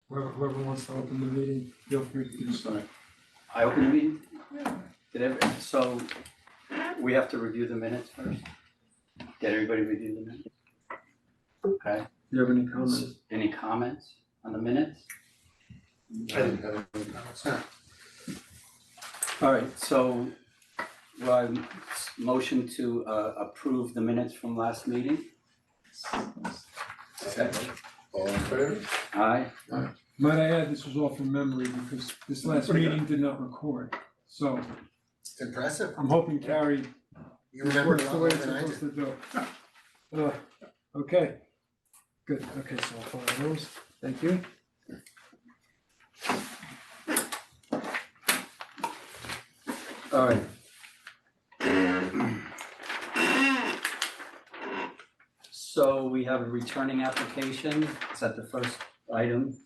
Whoever wants to open the meeting, feel free to do so. I open the meeting? So we have to review the minutes first? Did everybody review the minutes? Okay. Do you have any comments? Any comments on the minutes? I didn't have any comments. All right, so motion to approve the minutes from last meeting? Second. All in favor? Aye. Might I add, this was all from memory because this last Pretty good. meeting did not record. So Impressive. I'm hoping Carrie You remember works a the lot way more it's than I supposed did. to do. Okay, good. Okay, so I'll follow those. Thank you. All right. So we have a returning application. Is that the first item?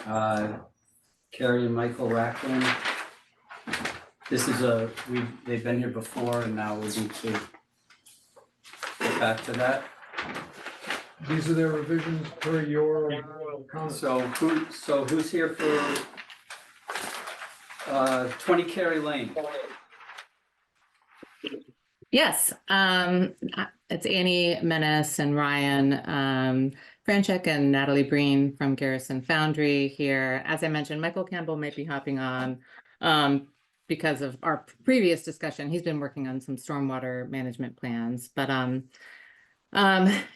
Carrie and Michael Racklin. This is they've been here before and now we need to get back to that. These are their revisions per your comments. So who's here for 20 Carey Lane? Yes, it's Annie Menace and Ryan Franchek and Natalie Breen from Garrison Foundry here. As I mentioned, Michael Campbell might be hopping on because of our previous discussion. He's been working on some stormwater management plans, but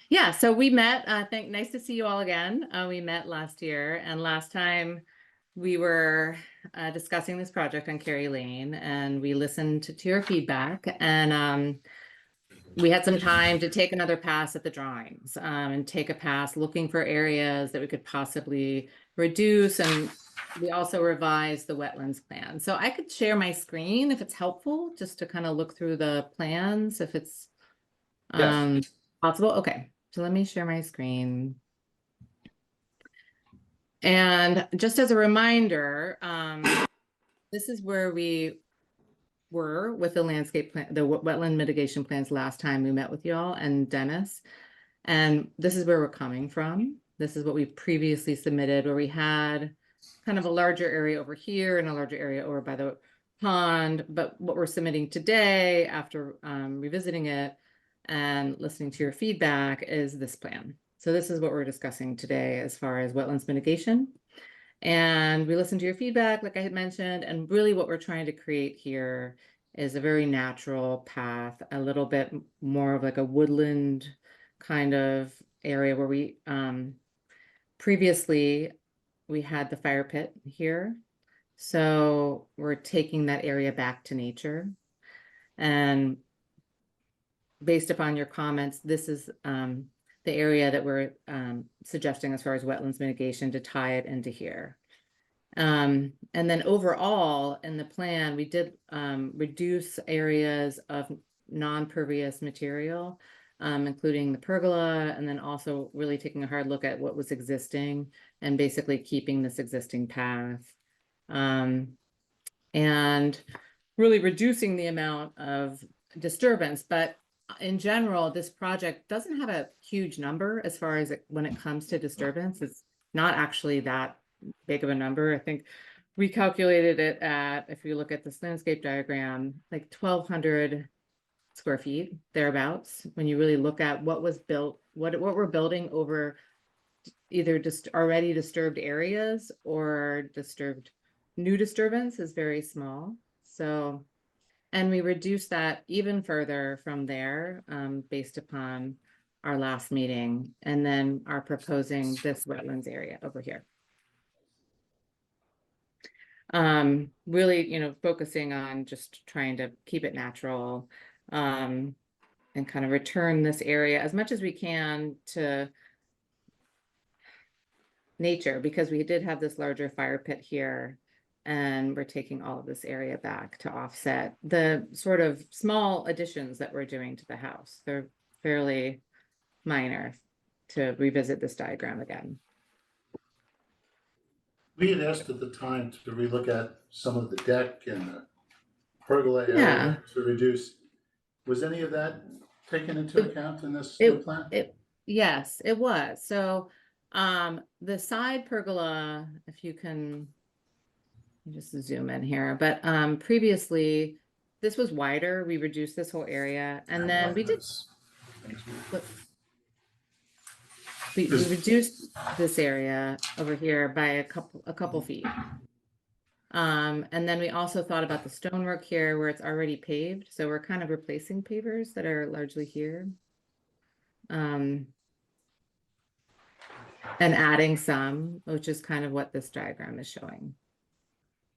yeah, so we met. Nice to see you all again. We met last year, and last time we were discussing this project on Carey Lane, and we listened to your feedback, and we had some time to take another pass at the drawings and take a pass looking for areas that we could possibly reduce, and we also revised the wetlands plan. So I could share my screen if it's helpful, just to kind of look through the plans if it's possible. Okay, so let me share my screen. And just as a reminder, this is where we were with the landscape plan, the wetland mitigation plans last time we met with y'all and Dennis. And this is where we're coming from. This is what we previously submitted, where we had kind of a larger area over here and a larger area over by the pond. But what we're submitting today after revisiting it and listening to your feedback is this plan. So this is what we're discussing today as far as wetlands mitigation. And we listened to your feedback, like I had mentioned, and really what we're trying to create here is a very natural path, a little bit more of like a woodland kind of area where we previously we had the fire pit here. So we're taking that area back to nature. And based upon your comments, this is the area that we're suggesting as far as wetlands mitigation to tie it into here. And then overall in the plan, we did reduce areas of non-pervious material, including the pergola, and then also really taking a hard look at what was existing and basically keeping this existing path. And really reducing the amount of disturbance, but in general, this project doesn't have a huge number as far as when it comes to disturbance. It's not actually that big of a number. I think we calculated it at, if you look at this landscape diagram, like 1,200 square feet, thereabouts, when you really look at what was built, what we're building over either just already disturbed areas or new disturbance is very small. So, and we reduced that even further from there based upon our last meeting, and then are proposing this wetlands area over here. Really, focusing on just trying to keep it natural and kind of return this area as much as we can to nature, because we did have this larger fire pit here. And we're taking all of this area back to offset the sort of small additions that we're doing to the house. They're fairly minor to revisit this diagram again. We had asked at the time to relook at some of the deck and the pergola area Yeah. to reduce. Was any of that taken into account in this new plan? Yes, it was. So The side pergola, if you can just zoom in here, but previously this was wider. We reduced this whole area, and then we did we reduced this area over here by a couple feet. And then we also thought about the stonework here where it's already paved. So we're kind of replacing pavers that are largely here. And adding some, which is kind of what this diagram is showing.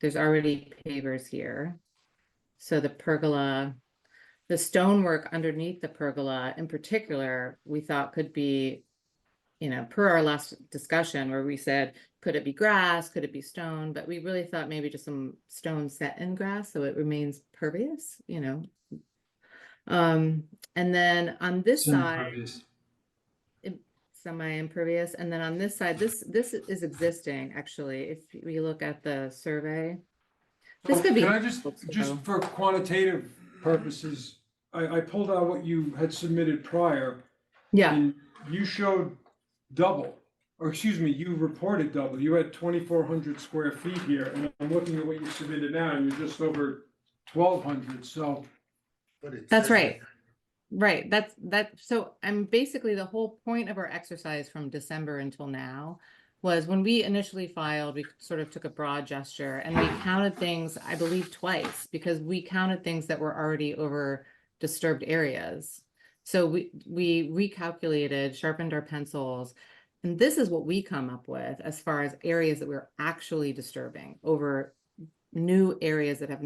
There's already pavers here. So the pergola, the stonework underneath the pergola in particular, we thought could be, per our last discussion where we said, could it be grass? Could it be stone? But we really thought maybe just some stone set in grass so it remains pervious, And then on this side, semi-impervious. And then on this side, this is existing, actually, if we look at the survey. This could be. Can I just for quantitative purposes, I pulled out what you had submitted prior. Yeah. And you showed double, or excuse me, you reported double. You had 2,400 square feet here, and I'm looking at what you submitted now, and you're just over 1,200, so. That's right. Right, so I'm basically the whole point of our exercise from December until now was when we initially filed, we sort of took a broad gesture and we counted things, I believe twice, because we counted things that were already over disturbed areas. So we recalculated, sharpened our pencils, and this is what we come up with as far as areas that we're actually disturbing over new areas that have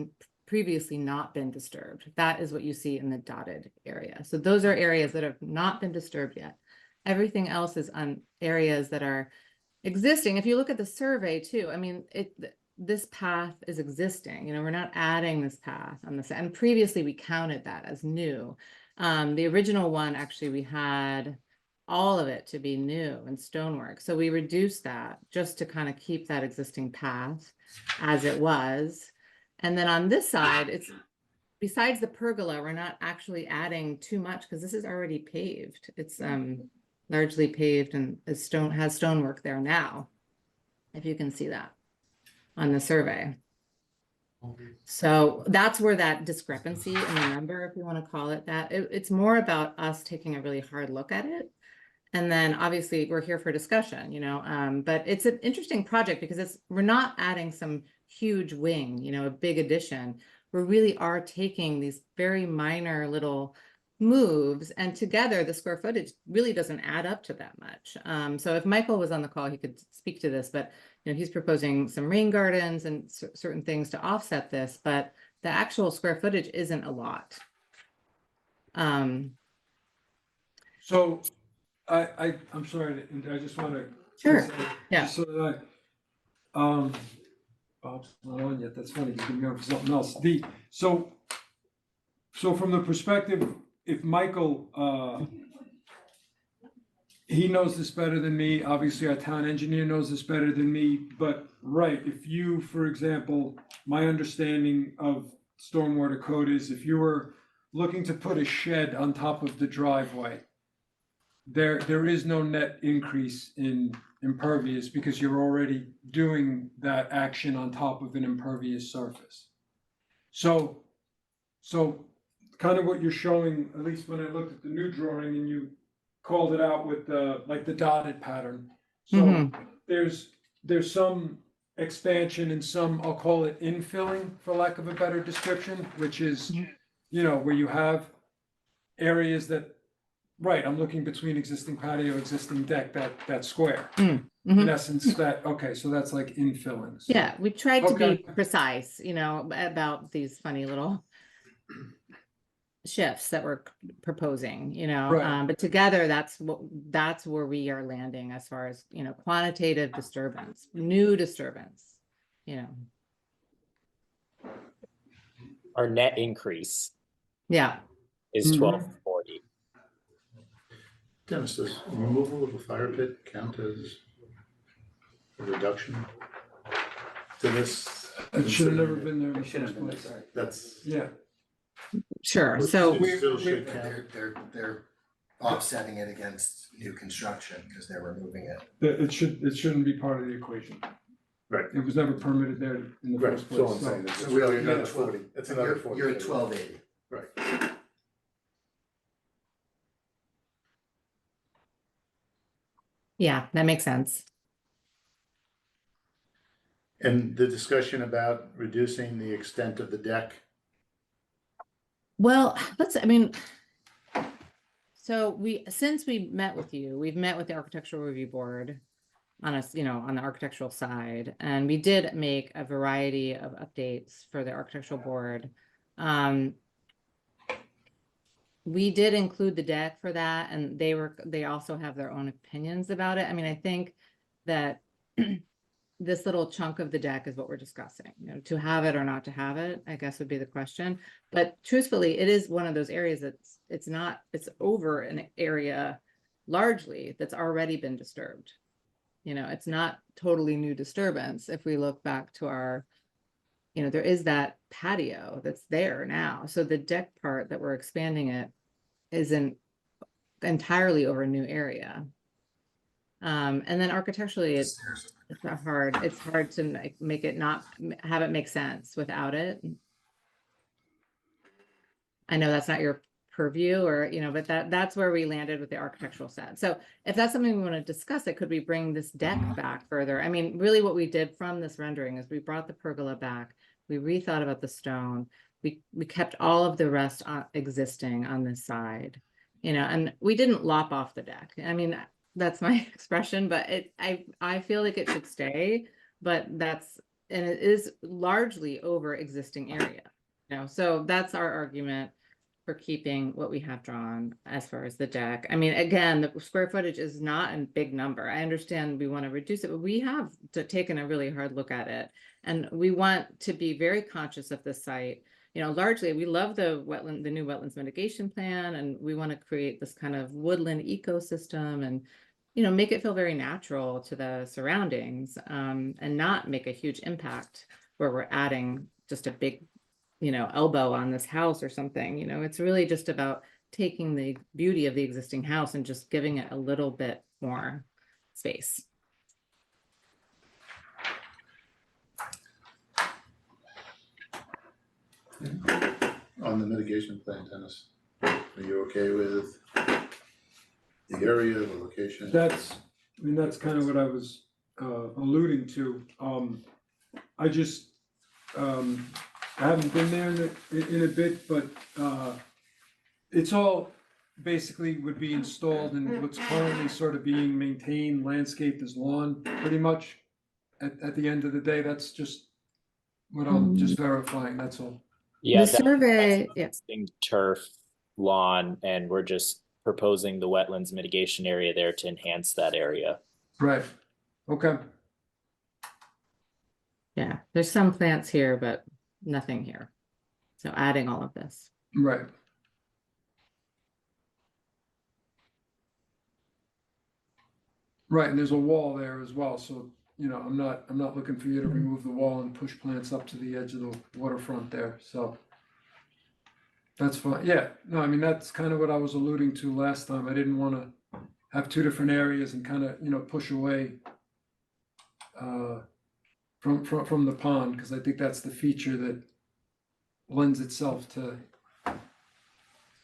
previously not been disturbed. That is what you see in the dotted area. So those are areas that have not been disturbed yet. Everything else is on areas that are existing. If you look at the survey too, I mean, this path is existing. We're not adding this path on this. And previously we counted that as new. The original one, actually, we had all of it to be new and stonework. So we reduced that just to kind of keep that existing path as it was. And then on this side, it's besides the pergola, we're not actually adding too much because this is already paved. It's largely paved and has stonework there now, if you can see that on the survey. So that's where that discrepancy in the number, if you want to call it that, it's more about us taking a really hard look at it. And then obviously we're here for discussion, but it's an interesting project because we're not adding some huge wing, a big addition. We really are taking these very minor little moves, and together the square footage really doesn't add up to that much. So if Michael was on the call, he could speak to this, but he's proposing some rain gardens and certain things to offset this, but the actual square footage isn't a lot. So I'm sorry, I just want to. Sure. Yeah. Just so that Bob's not on yet. That's funny. He's gonna be on for something else. So from the perspective, if Michael, he knows this better than me. Obviously, our town engineer knows this better than me. But right, if you, for example, my understanding of stormwater code is if you were looking to put a shed on top of the driveway, there is no net increase in impervious because you're already doing that action on top of an impervious surface. So kind of what you're showing, at least when I looked at the new drawing and you called it out with the dotted pattern. So there's some expansion and some, I'll call it infilling for lack of a better description, which is, where you have areas that, right, I'm looking between existing patio, existing deck, that square. In essence, so that's like infilling. So. Yeah, we tried to be precise, about these funny little shifts that we're proposing, Right. But together that's where we are landing as far as, quantitative disturbance, new disturbance, Our net increase Yeah. is 1240. Dennis, does removal of a fire pit count as a reduction to this? It should have never been there. in the It should have first been place. there. That's. Yeah. Sure. So It still should we- count. They're offsetting it against new construction, because they're removing it. It shouldn't be part of the equation. Right. It was never permitted there in the Right, first that's all place, I'm so. saying, it's So really you're another at 12 40, it's another 40. You're at 1280. Right. Yeah, that makes sense. And the discussion about reducing the extent of the deck, Well, so since we met with you, we've met with the Architectural Review Board on on the architectural side, and we did make a variety of updates for the Architectural Board. We did include the deck for that, and they also have their own opinions about it. I mean, I think that this little chunk of the deck is what we're discussing, to have it or not to have it, I guess would be the question. But truthfully, it is one of those areas it's over an area largely that's already been disturbed. It's not totally new disturbance. If we look back to our, there is that patio that's there now. So the deck part that we're expanding it isn't entirely over a new area. And then architecturally, it's hard to make it have it make sense without it. I know that's not your purview but that's where we landed with the architectural set. So if that's something we want to discuss, could we bring this deck back further? I mean, really what we did from this rendering is we brought the pergola back. We rethought about the stone. We kept all of the rest existing on this side, and we didn't lop off the deck. I mean, that's my expression, but I feel like it should stay, but it is largely over existing area, so that's our argument for keeping what we have drawn as far as the deck. I mean, again, the square footage is not a big number. I understand we want to reduce it, but we have taken a really hard look at it, and we want to be very conscious of the site. Largely, we love the new wetlands mitigation plan, and we want to create this kind of woodland ecosystem and, make it feel very natural to the surroundings, and not make a huge impact where we're adding just a big, elbow on this house or something. It's really just about taking the beauty of the existing house and just giving it a little bit more space. on the mitigation plan, Dennis, are you okay with the area, the location? That's kind of what I was alluding to. I just, I haven't been there in a bit, but it's all basically would be installed in what's currently sort of being maintained, landscaped as lawn, pretty much. At the end of the day, that's just what I'm just verifying, that's all. Yeah, The survey, yeah. existing turf lawn, and we're just proposing the wetlands mitigation area there to enhance that area. Right, okay, Yeah, there's some plants here, but nothing here. So adding all of this. right. Right, and there's a wall there as well, so, I'm not looking for you to remove the wall and push plants up to the edge of the waterfront there, so. That's fine, yeah, no, I mean, that's kind of what I was alluding to last time, I didn't wanna have two different areas and kind of, push away from the pond, because I think that's the feature that lends itself to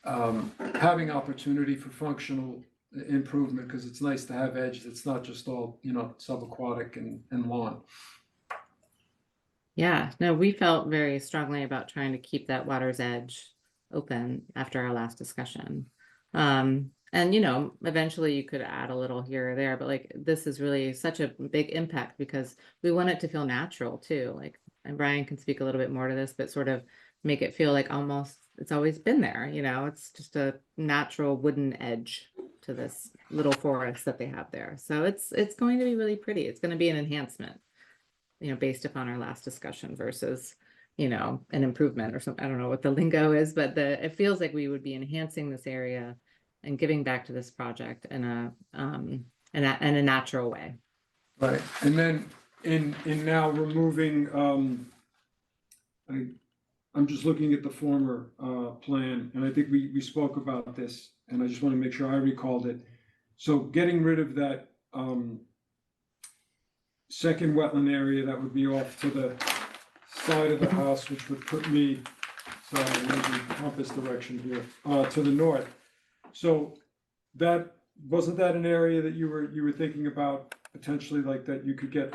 having opportunity for functional improvement, because it's nice to have edge that's not just all, subaquatic and lawn. Yeah, no, we felt very strongly about trying to keep that water's edge open after our last discussion. And eventually you could add a little here or there, but like this is really such a big impact because we want it to feel natural too. Like, and Brian can speak a little bit more to this, but sort of make it feel like almost it's always been there, it's just a natural wooden edge to this little forest that they have there. So it's going to be really pretty. It's going to be an enhancement, based upon our last discussion versus, an improvement or something. I don't know what the lingo is, but it feels like we would be enhancing this area and giving back to this project in a natural way. Right, and then in now removing, I'm just looking at the former plan, and I think we spoke about this, and I just want to make sure I recalled it. So getting rid of that second wetland area that would be off to the side of the house, which would put me, sorry, I'm using compass direction here, to the north. So that, wasn't that an area that you were thinking about potentially, like that you could get,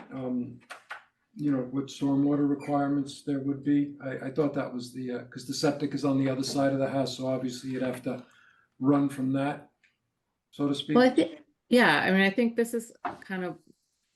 you know, what stormwater requirements there would be? I thought that was the, because the septic is on the other side of the house, so obviously you'd have to run from that, so to speak. Well, I think, yeah, I mean, I think this is kind of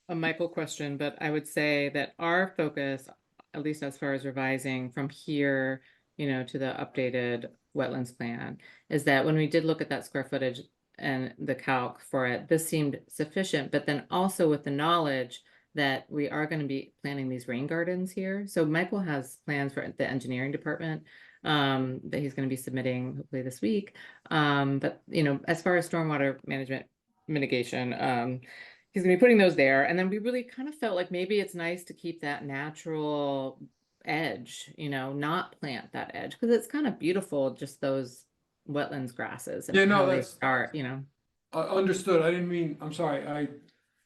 a Michael question, but I would say that our focus, at least as far as revising from here, you know, to the updated wetlands plan, is that when we did look at that square footage and the calc for it, this seemed sufficient, but then also with the knowledge that we are going to be planting these rain gardens here. So Michael has plans for the engineering department that he's going to be submitting hopefully this week. But you know, as far as stormwater management mitigation, he's gonna be putting those there. And then we really kind of felt like maybe it's nice to keep that natural edge, you know, not plant that edge, because it's kind of beautiful, just those wetlands grasses and Yeah, no, how they that's- start, you know. Understood. I didn't mean, I'm sorry,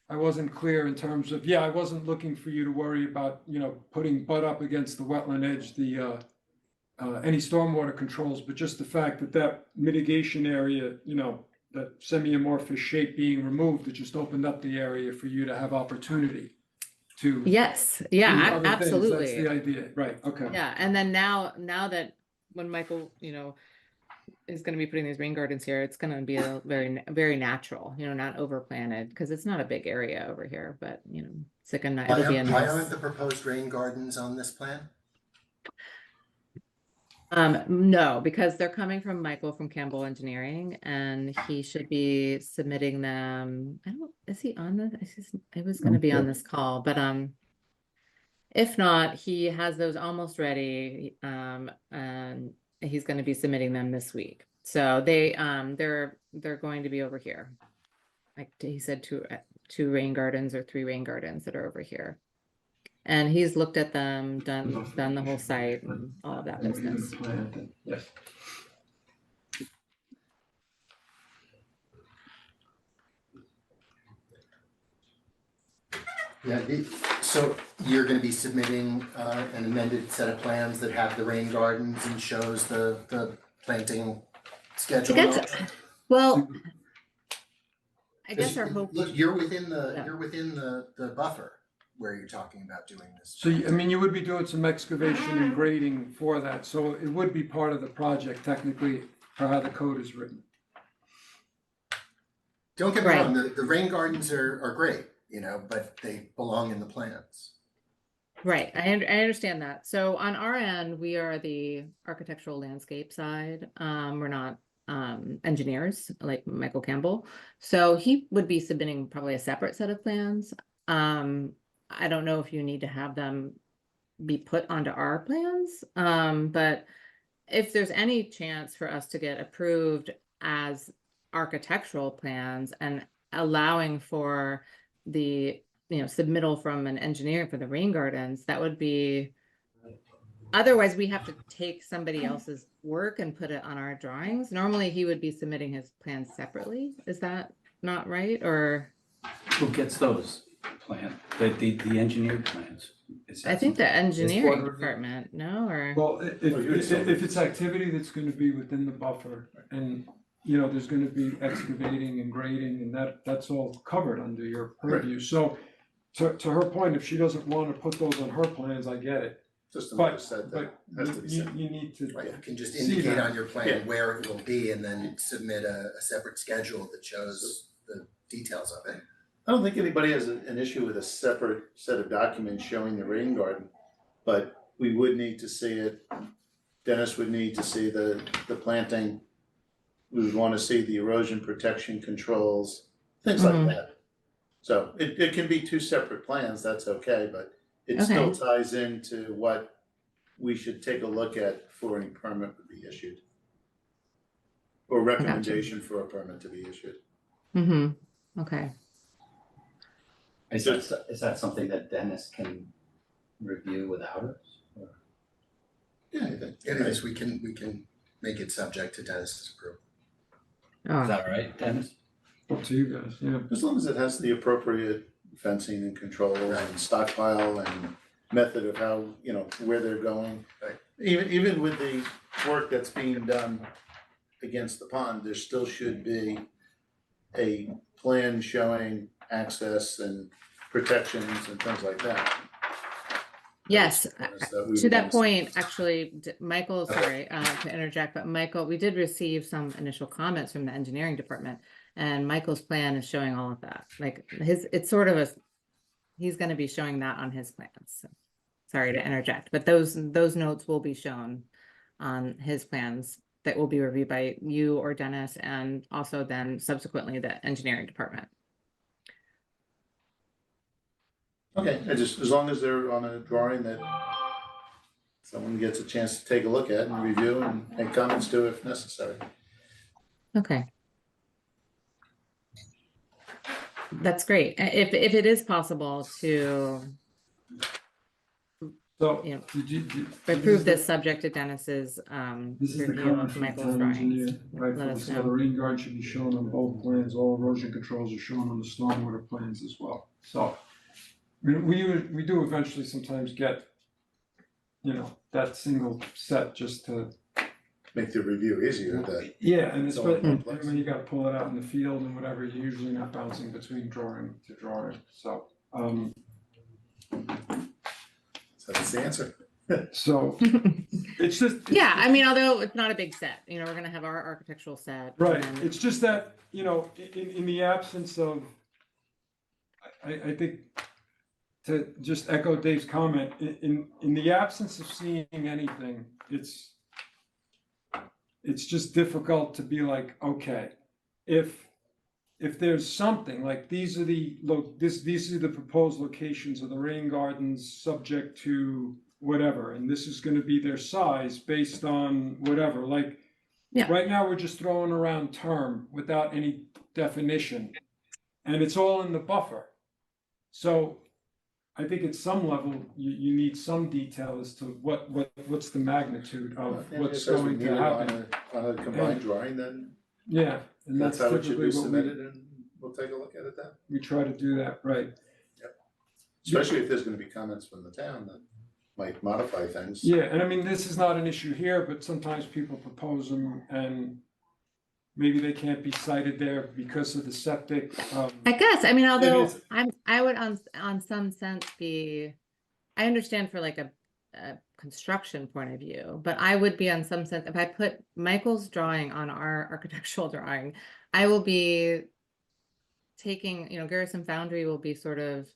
I wasn't clear in terms of, yeah, I wasn't looking for you to worry about, you know, putting butt up against the wetland edge, any stormwater controls, but just the fact that that mitigation area, you know, that semi-amorphous shape being removed, it just opened up the area for you to have opportunity to. Yes, do yeah, other things. That's absolutely. the idea, right, okay. Yeah, and then now that when Michael, you know, is going to be putting these rain gardens here, it's going to be a very natural, you know, not overplanted, because it's not a big area over here, but you know, it's like Why it'll be a why nice. aren't the proposed rain gardens on this plan? No, because they're coming from Michael from Campbell Engineering, and he should be submitting them. I don't, is he on the, it was gonna be on this call, but if not, he has those almost ready, and he's gonna be submitting them this week. So they're going to be over here. Like he said, two rain gardens or 3 rain gardens that are over here. And he's looked at them, done the whole site and all of that business. Yes. Yeah, so you're gonna be submitting an amended set of plans that have the rain gardens and shows the planting schedule? and all that? Well, I guess 'Cause our hope, Look, you're within the, Yeah. you're within the buffer where you're talking about doing this. So, I mean, you would be doing some excavation and grading for that, so it would be part of the project technically, for how the code is written. Don't get me Right. wrong, the rain gardens are great, you know, but they belong in the plans. right, I understand that. So on our end, we are the architectural landscape side. We're not engineers like Michael Campbell. So he would be submitting probably a separate set of plans. I don't know if you need to have them be put onto our plans, but if there's any chance for us to get approved as architectural plans and allowing for the, you know, submittal from an engineer for the rain gardens, that would be, otherwise we have to take somebody else's work and put it on our drawings. Normally he would be submitting his plans separately. Is that not right? Or Who gets those plans, the engineered plans? Is that I think the something- engineering order- department, no, or? Well, Well, you would solve if it. it's activity that's gonna be within the buffer and, you know, there's gonna be excavating and grading and that's all covered under your purview. So to her point, if she doesn't wanna put those on her plans, I get it. Just another But, set but that has to be you set. need to, Right, you can just See indicate that. on your Yeah. plan where it will be and then submit a separate schedule that shows the details of it. I don't think anybody has an issue with a separate set of documents showing the rain garden, but we would need to see it. Dennis would need to see the planting. We would wanna see the erosion protection controls, things like Mhm. that. So it can be 2 separate plans, that's okay, but it still Okay. ties into what we should take a look at before any permit would be issued. Or recommendation for a permit to be issued. Mm-hmm, okay. Is that something that Dennis can review without us? Or- Yeah, anything. It is, we can make it subject to Dennis's approval. Is Oh, that all right, Dennis? Up to you guys, yeah. As long as it has the appropriate fencing and control and stockpile and method of how, you know, where they're going. Right. Even with the work that's being done against the pond, there still should be a plan showing access and protections and things like that. yes. That we To would that wanna see. point, actually, Michael, sorry, to interject, but Michael, we did receive some initial comments from the engineering department. And Michael's plan is showing all of that, like it's sort of he's gonna be showing that on his plans. So, sorry to interject, but those notes will be shown on his plans that will be reviewed by you or Dennis, and also then subsequently the engineering department. Okay, I just, as long as they're on a drawing that someone gets a chance to take a look at and review and make comments to if necessary. Okay. That's great. If it is possible to So, Yeah. did approve this subject to Dennis's This is the review comment of from the Michael's town drawings. engineer, right, Let for us the know. the rain guard should be shown on both plans, all erosion controls are shown on the stormwater plans as well, so. We do eventually sometimes get, you know, that single set just to, Make the review easier, that yeah, and it's, It's all in one but place. when you gotta pull it out in the field and whatever, you're usually not bouncing between drawing to drawing, so, so that's the answer. so, it's just. Yeah, I mean, although it's not a big set, you know, we're gonna have our architectural set. and Right, then- it's just that, you know, in the absence of, I think, to just echo Dave's comment, in the absence of seeing anything, it's just difficult to be like, okay, if there's something, like these are the, these are the proposed locations of the rain gardens subject to whatever, and this is gonna be their size based on whatever, like, Yeah. right now, we're just throwing around term without any definition, and it's all in the buffer. So I think at some level, you need some detail as to what's the magnitude of And what's if we going need to it happen. on a combined drawing, then Yeah, and that's that's how it should typically be what submitted and we'll take a look at it then. we try to do that, right? Especially if there's gonna be comments from the town that might modify things. Yeah, and I mean, this is not an issue here, but sometimes people propose them and maybe they can't be cited there because of the septic. I guess, I mean, although is- I would on some sense I understand for like a construction point of view, but I would be on some sense, if I put Michael's drawing on our architectural drawing, I will be taking, you know, Garrison Foundry will be sort of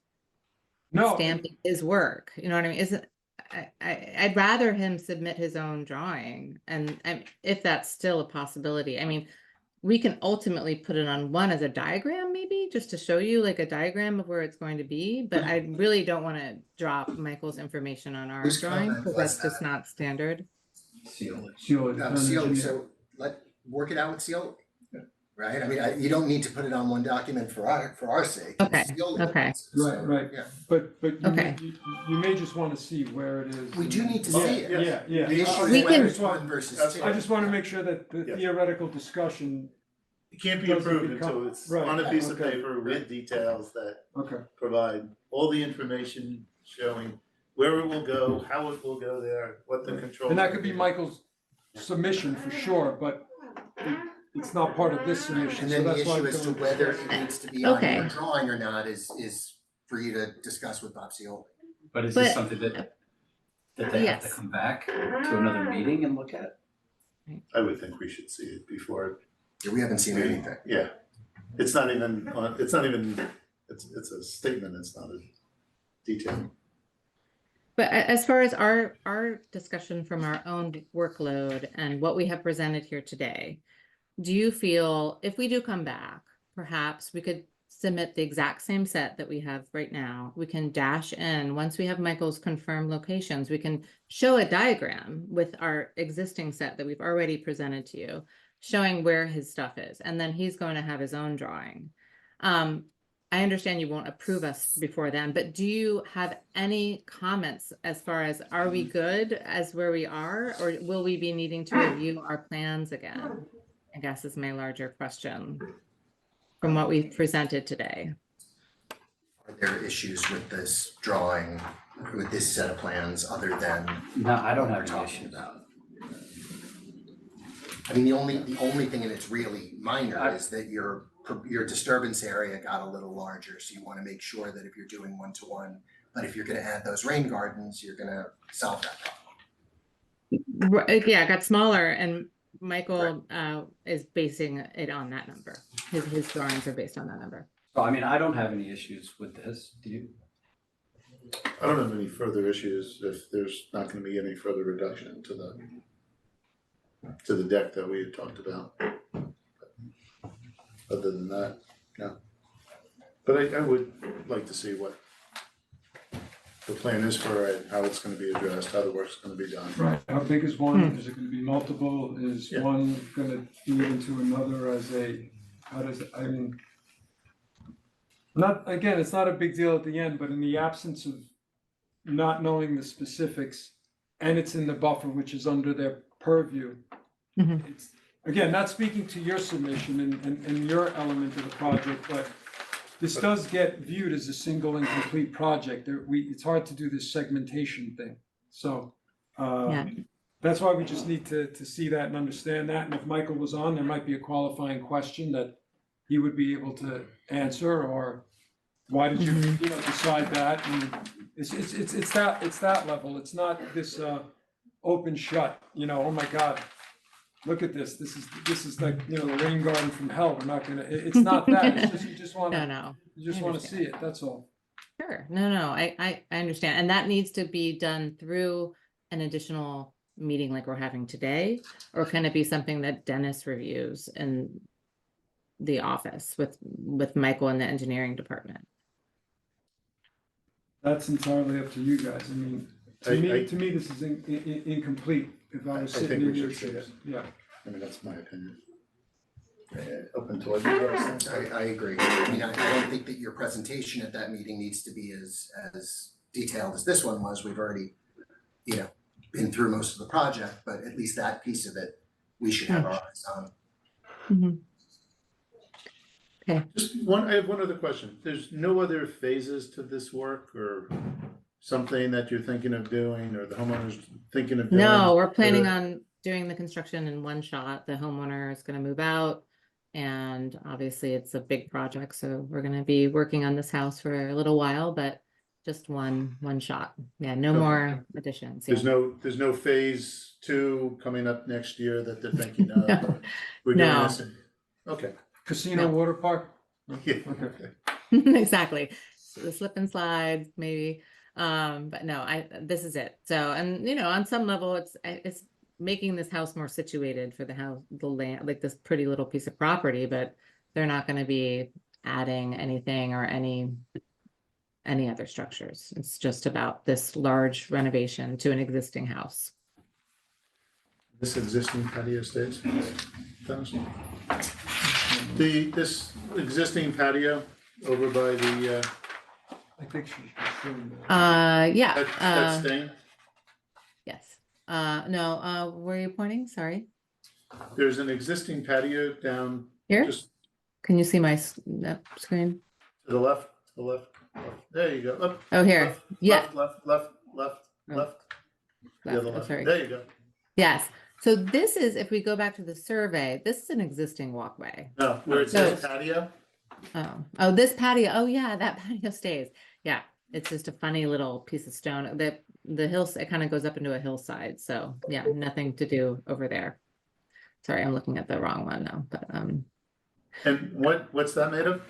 No, stamping his work, you know what I mean? Isn't, I'd rather him submit his own drawing, and if that's still a possibility, I mean, we can ultimately put it on one as a diagram, maybe, just to show you like a diagram of where it's going to be, but I really don't want to drop Michael's information on our Whose drawing, comment because was that's just that? not standard. Seal it. Seal it, Seal, engineer. so work it out with Seal, right? I mean, you don't need to put it on one document for our sake. Okay, Seal it. okay. Right, right. Yeah. But Okay. you may just want to see where it is. We do need to Yeah, see it. Yeah, yeah. The issue We is can- whether it's one versus two. I just want to make sure that the Yeah. theoretical discussion, It can't be Doesn't approved become- until it's right, on a piece of okay. paper with details that okay, provide all the information showing where it will go, how it will go there, what the control. and that could be Michael's submission for sure, but it's not part of this submission, And so then the that's why. issue I'm as to going- whether it needs to be on Okay. your drawing or not is for you to discuss with Bob Seal. But is But- this something that they have to Yes. come back to another meeting and look at? I would think we should see it before. We haven't seen anything. Yeah, it's not even, it's a statement, it's not a detail. But as far as our discussion from our own workload and what we have presented here today, do you feel if we do come back, perhaps we could submit the exact same set that we have right now? We can dash in, once we have Michael's confirmed locations, we can show a diagram with our existing set that we've already presented to you, showing where his stuff is, and then he's going to have his own drawing. I understand you won't approve us before then, but do you have any comments as far as, are we good as where we are? Or will we be needing to review our plans again? I guess is my larger question from what we've presented today. Are there issues with this drawing, with this set of plans, other than No, I don't have what we're any talking issues. about? I mean, the only thing, and it's really minor, is that your disturbance area got a little larger, so you wanna make sure that if you're doing one-to-one, but if you're gonna add those rain gardens, you're gonna solve that problem. Right, yeah, it got smaller, and Michael is basing it on that number. His drawings are based on that number. So I mean, I don't have any issues with this, do you? I don't have any further issues if there's not gonna be any further reduction to the deck that we had talked about. Other than that, no. But I would like to see what the plan is for it, how it's gonna be addressed, how the work's gonna be done. Right, how big is one? Is it gonna be multiple? Is Yeah. one gonna feed into another as a, how does, I mean, not, again, it's not a big deal at the end, but in the absence of not knowing the specifics, and it's in the buffer, which is under their purview. Mhm. It's, again, not speaking to your submission and your element of the project, but this does get viewed as a single and complete project. It's hard to do this segmentation thing. So, Yeah. that's why we just need to see that and understand that. And if Michael was on, there might be a qualifying question that he would be able to answer, or why did you, Mhm. you know, decide that? And it's that level. It's not this, open shut, you know, oh my God, look at this. This is like, you know, the rain garden from hell. We're not gonna, it's not that. It's just, you just No, wanna, no. you just I wanna understand. see it. That's all. Sure, no, I understand, and that needs to be done through an additional meeting like we're having today, or can it be something that Dennis reviews in the office with Michael and the engineering department? That's entirely up to you guys. I mean, I- to me, this is incomplete. If I was I sitting think in we your should see shoes, it. yeah. I mean, that's my opinion. Open to what you guys think. I agree. I mean, I don't think that your presentation at that meeting needs to be as detailed as this one was. We've already, you know, been through most of the project, but at least that piece of it, we should have our eyes on. Just I have one other question. There's no other phases to this work or something that you're thinking of doing or the homeowner's thinking of doing? No, we're planning Or- on doing the construction in one shot. The homeowner is gonna move out. And obviously it's a big project, so we're gonna be working on this house for a little while, but just one shot. Yeah, no Okay. more additions. There's Yeah. there's no phase 2 coming up next year that they're thinking of? No. We're doing No. this? Okay. Casino No. water park? Yeah, Okay. okay. Exactly. So the slip and slides, maybe. But no, this is it. So, and you know, on some level, it's making this house more situated for the house, the land, like this pretty little piece of property, but they're not gonna be adding anything or any other structures. It's just about this large renovation to an existing house. This existing patio stays? Dennis? This existing patio over by the, I think she should assume that. Yeah, that's staying? yes. No, where are you pointing? Sorry. There's an existing patio down Here? just Can you see my screen? to the left, left. There you go. Up. Oh, here. Left, Yeah. Left. Oh, The other left. Oh, left. sorry. There you go. Yes. So this is, if we go back to the survey, this is an existing walkway. No, where it says So- patio, Oh, this patio. Oh, yeah, that patio stays. Yeah, it's just a funny little piece of stone. The hill, it kind of goes up into a hillside. So yeah, nothing to do over there. Sorry, I'm looking at the wrong one now, but and what's that made of?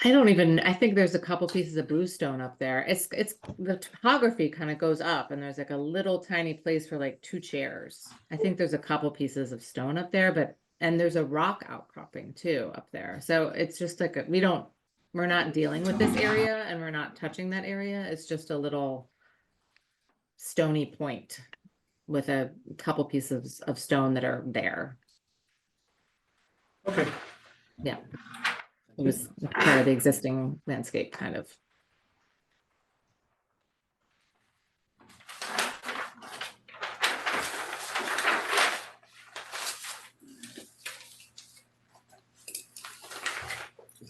I think there's a couple pieces of bluestone up there. It's the topography kind of goes up and there's like a little tiny place for like 2 chairs. I think there's a couple pieces of stone up there, and there's a rock outcropping too up there. So it's just like, we're not dealing with this area and we're not touching that area. It's just a little stony point with a couple pieces of stone that are there. Okay. Yeah. It was part of the existing landscape, kind of.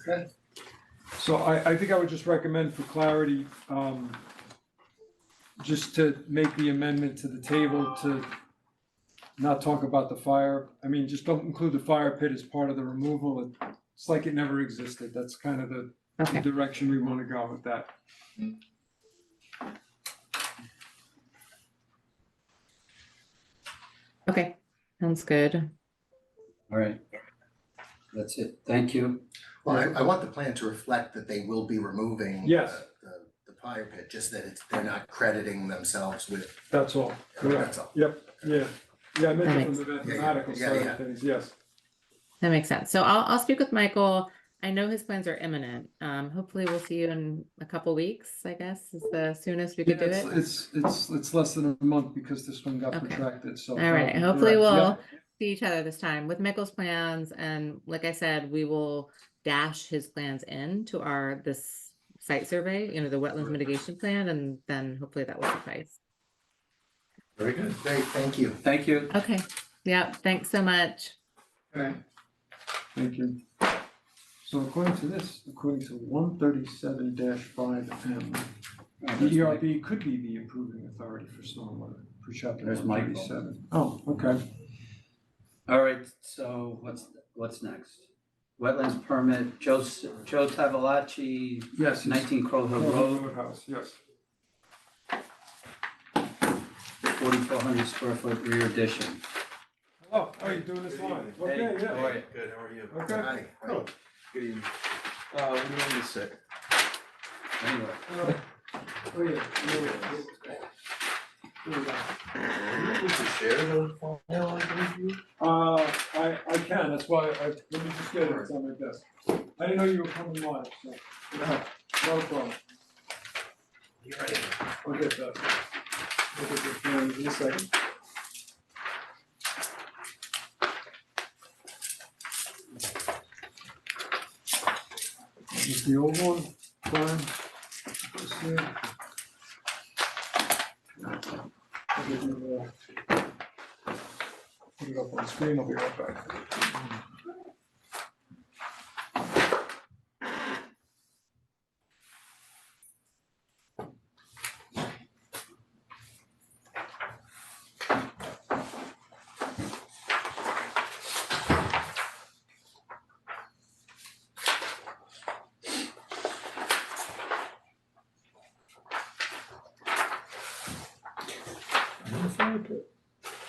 Okay. So I think I would just recommend for clarity, just to make the amendment to the table to not talk about the fire. I mean, just don't include the fire pit as part of the removal. It's like it never existed. That's kind of the Okay, direction we want to go with that. okay, sounds good. All right. That's it. Thank you. Well, I want the plan to reflect that they will be removing Yes. the fire pit, just that they're not crediting themselves with, That's all. Correct. that's all. Yep, yeah. Yeah, I meant That it from the mathematical yeah, side yeah. of things, yes. That makes sense. So I'll speak with Michael. I know his plans are imminent. Hopefully we'll see you in a couple weeks, I guess, is the soonest we could do Yeah, it. it's less than a month because this one got Okay. protracted, so. All right, that'll be hopefully correct. we'll Yep. see each other this time with Michael's plans, and like I said, we will dash his plans into this site survey, the wetlands mitigation plan, and then hopefully that will suffice. Very good. Great, thank you. Thank you. Okay, yeah, thanks so much. Okay. Thank you. So according to 137-5M, the ERB could be the approving authority for stormwater for chapter There's one Michael. 37. Oh, okay. All right, so what's next? Wetlands permit, Joe Tavolacci, Yes. it's- 19 Crow Hill Oh, Road, Roadhouse, yes. 4,400 square foot rear addition. Oh, you're doing this live? Okay, Hey, yeah. how are you? Good, how are you? Okay. Hi. Oh, good evening. When do you want me to sit? Anyway, Oh, yeah. Would you share the file I gave you? I can, that's why let me just get it, it's on my desk. I didn't know you were coming live, so, no problem. You're right. I'll get that. I'll get the plans in a second. This is the old one, fine. This here. I'll give you, put it up on the screen, I'll be right back.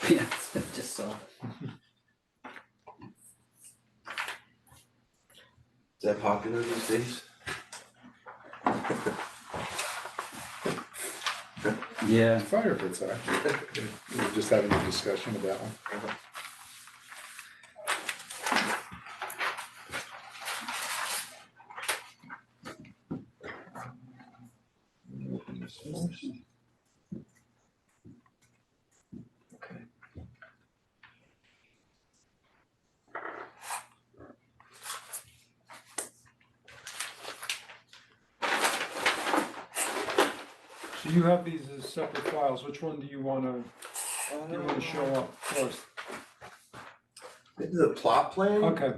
yeah, just saw it. Is that popular these days? Yeah, Fire pits are. We were just having a discussion about one. Open this first. Okay. So you have these as separate files, which one do you wanna show up first? Maybe the plot plan? Okay.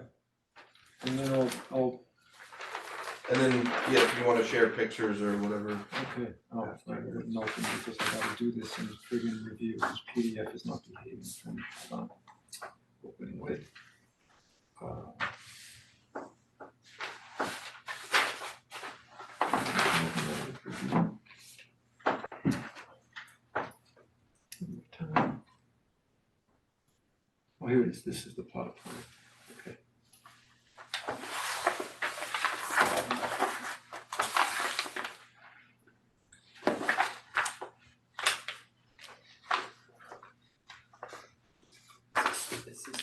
And then I'll, And then, yeah, if you wanna share pictures or whatever. okay, oh, I wouldn't open it because I gotta do this in friggin' review, this PDF is not behaving for me, hold on. Open with. Oh, here it is, this is the plot plan, okay. this is,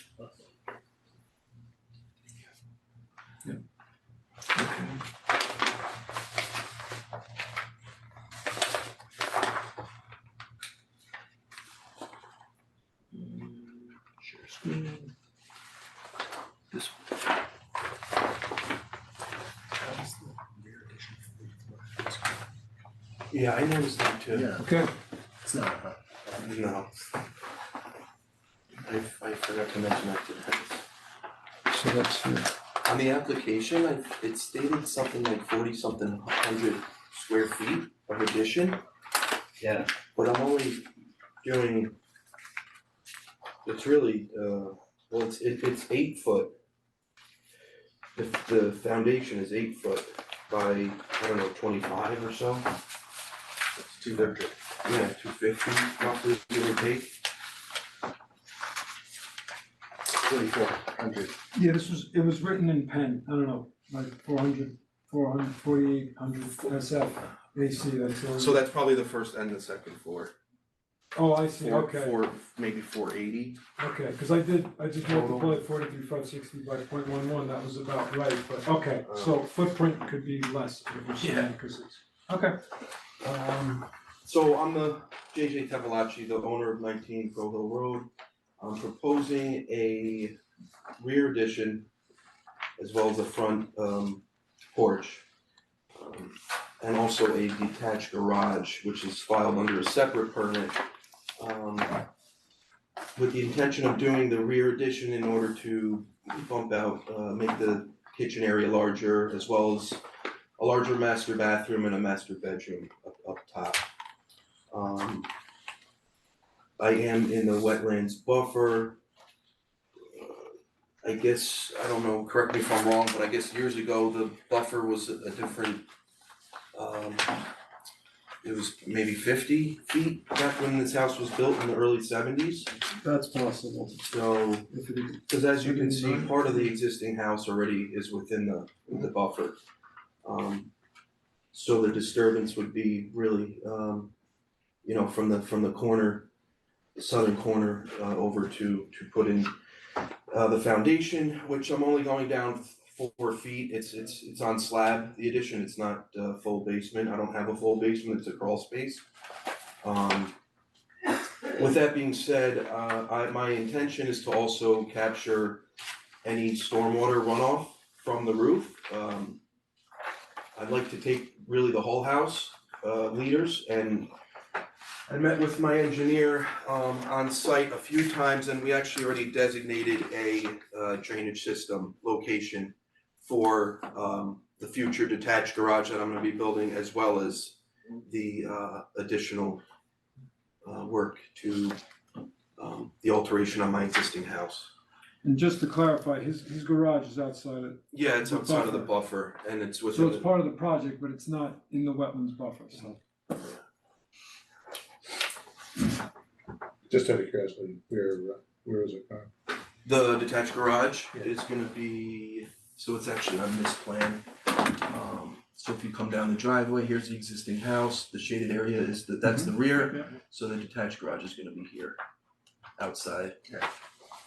Share screen. This one. Yeah, I noticed that too. Yeah, Okay, it's not, huh? No. I forgot to mention that to Dennis. so that's here. On the application, it stated something like 40-something hundred square feet of addition, Yeah, but I'm only doing, it's really, well, it's 8 foot. The foundation is 8 foot by, I don't know, 25 or so. It's 200. Yeah, 250 roughly, give or take. 2,400. Yeah, it was written in pen, I don't know, like 400, 44800 SF AC, that's all. So that's probably the first and the second floor. Oh, I see, okay, Maybe 480. okay, cause I just multiplied 43,560 by 0.11. That was about right, but, okay, so footprint could be less, if you're saying, cause it's, okay. So I'm the JJ Tevolaci, the owner of 19 Crow Hill Road. I'm proposing a rear addition as well as a front porch. And also a detached garage, which is filed under a separate permit. With the intention of doing the rear addition in order to bump out, make the kitchen area larger, as well as a larger master bathroom and a master bedroom up top. I am in the wetlands buffer. I guess, I don't know, correct me if I'm wrong, but I guess years ago, the buffer was a different, it was maybe 50 feet back when this house was built in the early 70s. That's possible. So, If it is. because as you can see, part of the existing house already is within the buffer. So the disturbance would be really, you know, from the corner, the southern corner, over to put in the foundation, which I'm only going down 4 feet. It's on slab, the addition, it's not full basement. I don't have a full basement, it's a crawl space. With that being said, my intention is to also capture any stormwater runoff from the roof. I'd like to take really the whole house, liters, and I met with my engineer on site a few times, and we actually already designated a drainage system location for the future detached garage that I'm gonna be building, as well as the additional work to the alteration on my existing house. And just to clarify, his garage is outside it, Yeah, it's The outside of the buffer, and it's so within it's the, part of the project, but it's not in the wetlands buffer, so. Just out of curiosity, where is it going? the detached garage is gonna be, so it's actually on this plan. So if you come down the driveway, here's the existing house, the shaded area is that's the rear, so the detached garage is gonna be here, outside.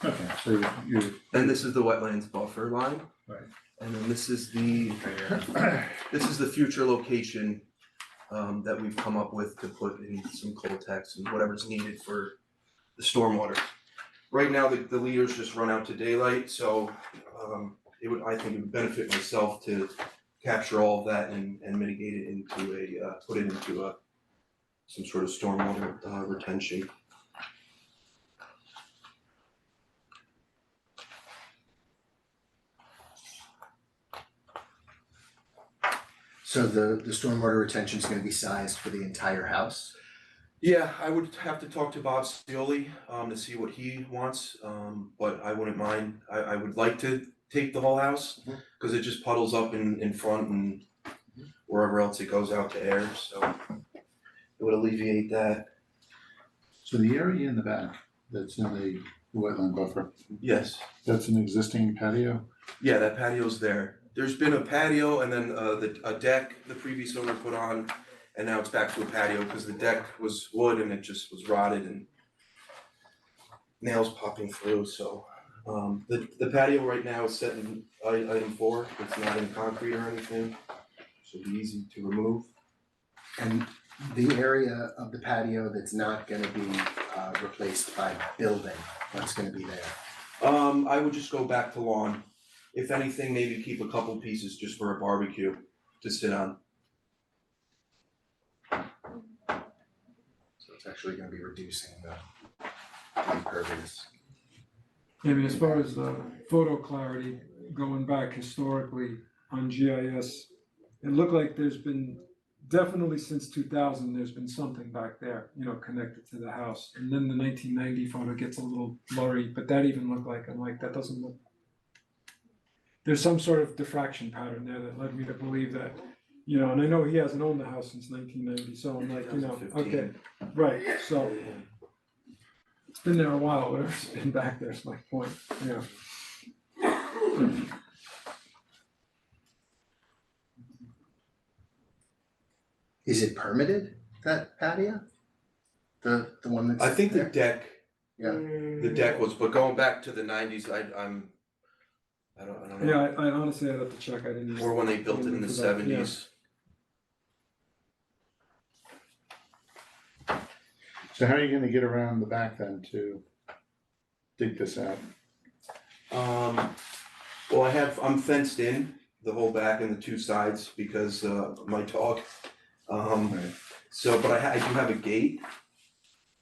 Okay, so you, And this is the wetlands buffer line. Right. And then this is the future location that we've come up with to put in some Coltex and whatever's needed for the stormwater. Right now, the leaders just run out to daylight, so I think it would benefit myself to capture all of that and mitigate it into put it into some sort of stormwater retention. So the stormwater retention is gonna be sized for the entire house? Yeah, I would have to talk to Bob Stioli to see what he wants, but I wouldn't mind, I would like to take the whole house, cause it just puddles up in front and wherever else it goes out to air, so it would alleviate that. so the area in the back that's in the wetland buffer, Yes, that's an existing patio? yeah, that patio's there. There's been a patio and then a deck the previous owner put on, and now it's back to a patio, cause the deck was wood and it just was rotted and nails popping through, so. The patio right now is set in item 4, it's not in concrete or anything, should be easy to remove. And the area of the patio that's not gonna be replaced by building, what's gonna be there? I would just go back to lawn, if anything, maybe keep a couple pieces just for a barbecue to sit on. actually gonna be reducing the impervious. I mean, as far as photo clarity, going back historically on GIS, it looked like there's been, definitely since 2000, there's been something back there, you know, connected to the house. And then the 1990 photo gets a little blurry, but that even looked like, I'm like, that doesn't look. There's some sort of diffraction pattern there that led me to believe that, you know, and I know he hasn't owned the house since 1990, so I'm like, you know, 2015. okay, right, so. It's been there a while, whatever's been back there is my point, yeah. Is it permitted, that patio? The one that's I think the there? deck, Yeah, the deck was, but going back to the nineties, I don't know. Yeah, I honestly, I'd have to check, I didn't. Or when they built it in the For that, yeah. 70s. So how are you gonna get around the back then to dig this out? Well, I'm fenced in the whole back and the two sides because my dog. So, but I do have a gate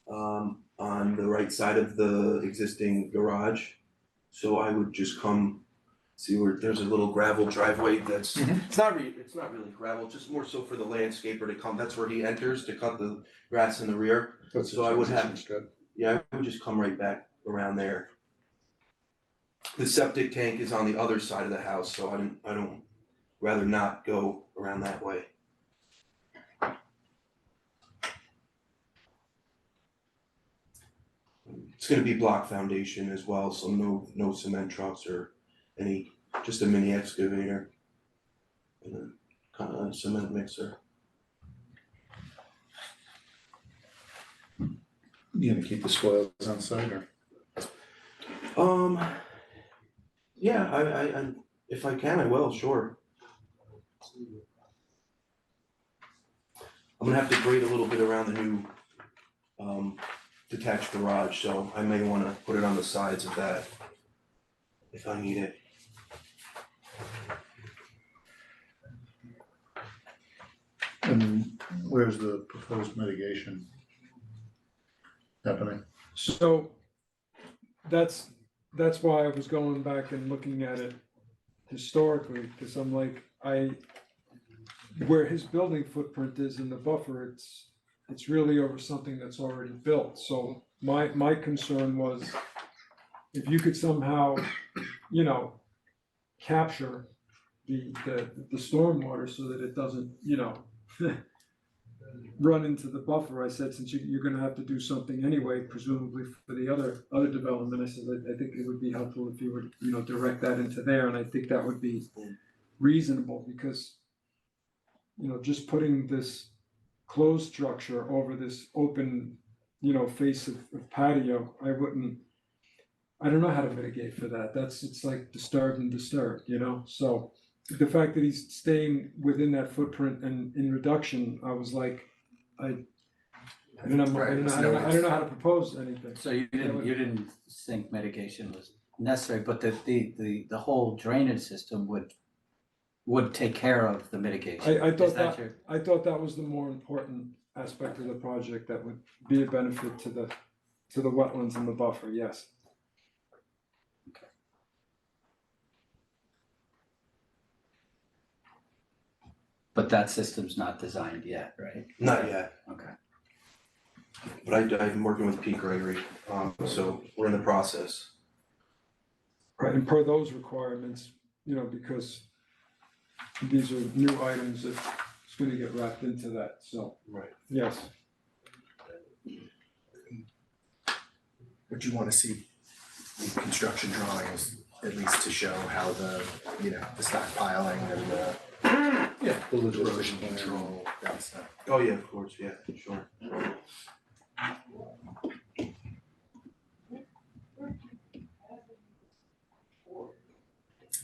on the right side of the existing garage. So I would just come, see where there's a little gravel driveway that's, it's not really gravel, just more so for the landscaper to come, that's where he enters to cut the grass in the rear. That's So I would have- transition's good. Yeah, I would just come right back around there. The septic tank is on the other side of the house, so I don't rather not go around that way. It's gonna be block foundation as well, so no cement trucks or any, just a mini excavator. And a kind of cement mixer. You gonna keep the spoils on site or? Yeah, I if I can, I will, sure. I'm gonna have to grade a little bit around the new detached garage, so I may wanna put it on the sides of that if I need it. And where's the proposed mitigation happening? So that's why I was going back and looking at it historically, because I'm like, where his building footprint is in the buffer, it's really over something that's already built. So my concern was if you could somehow, you know, capture the stormwater so that it doesn't, you know, run into the buffer. I said, since you're gonna have to do something anyway, presumably for the other development, I said, I think it would be helpful if you would, you know, direct that into there, and I think that would be reasonable, because, you know, just putting this closed structure over this open, you know, face of patio, I don't know how to mitigate for that. It's like disturbed and disturbed, you know, so the fact that he's staying within that footprint and in reduction, I was like, I don't know how to propose anything. So you didn't think mitigation was necessary, but the whole drainage system would take care of the mitigation. I thought Is that, your- I thought that was the more important aspect of the project that would be a benefit to the wetlands and the buffer, yes. But that system's not designed yet, right? Not yet, Okay. but I'm working with Pete Gregory, so we're in the process. Right, and per those requirements, you know, because these are new items that it's gonna get wrapped into that, so, Right. yes. would you wanna see the construction drawings, at least to show how the, you know, the stockpiling and the Yeah. The erosion logistics plan. control, that stuff. Oh, yeah, of course, yeah, sure.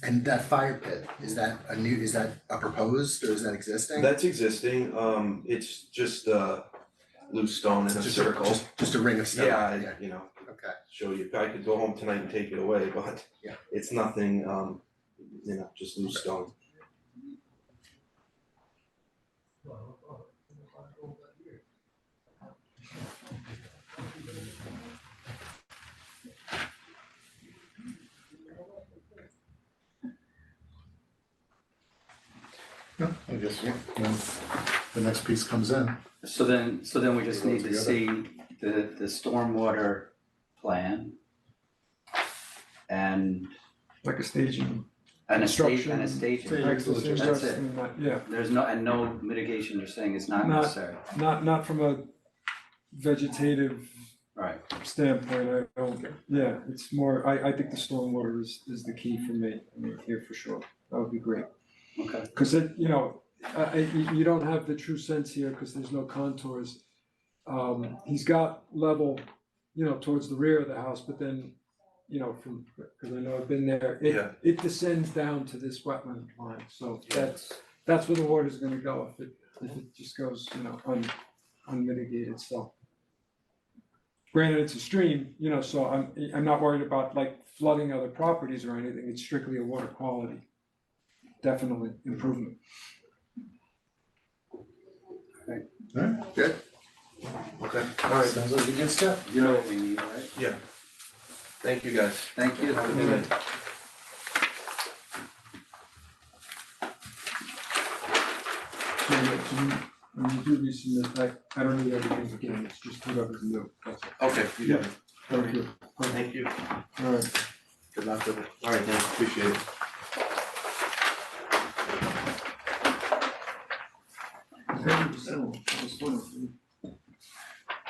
And that fire pit, is that a proposed or is that existing? That's existing, it's just loose stone in a Just circle. just a ring of stone, Yeah, yeah, you know, okay. show you, I could go home tonight and take it away, but Yeah. it's nothing, you know, just loose stone. guess, when the next piece comes in. So then we just need to see the stormwater plan and Like a staging. a staging. Construction. That's it. Yeah, There's no mitigation, you're saying is not Not- necessary, not from a vegetative right? standpoint, I don't, yeah, it's more, I think the stormwater is the key for me, I mean, here for sure, that would be great. Okay, Cause it, you know, you don't have the true sense here, cause there's no contours. He's got level, you know, towards the rear of the house, but then, you know, cause I know I've been there, Yeah. it descends down to this wetland line, so that's where the water's gonna go if it just goes, you know, unmitigated, so. Granted, it's a stream, you know, so I'm not worried about like flooding other properties or anything, it's strictly a water quality. Definitely improvement. Alright, Good. Okay, alright, sounds like a good step. you know what we need, right? yeah. Thank you, guys. Thank you. Have a good night. So when you do resubmit, I don't need everything again, it's just whatever's new, that's all. Okay, you Yeah. got it. Thank you. Thank you. Alright. Good luck with it. Alright, thanks, appreciate it.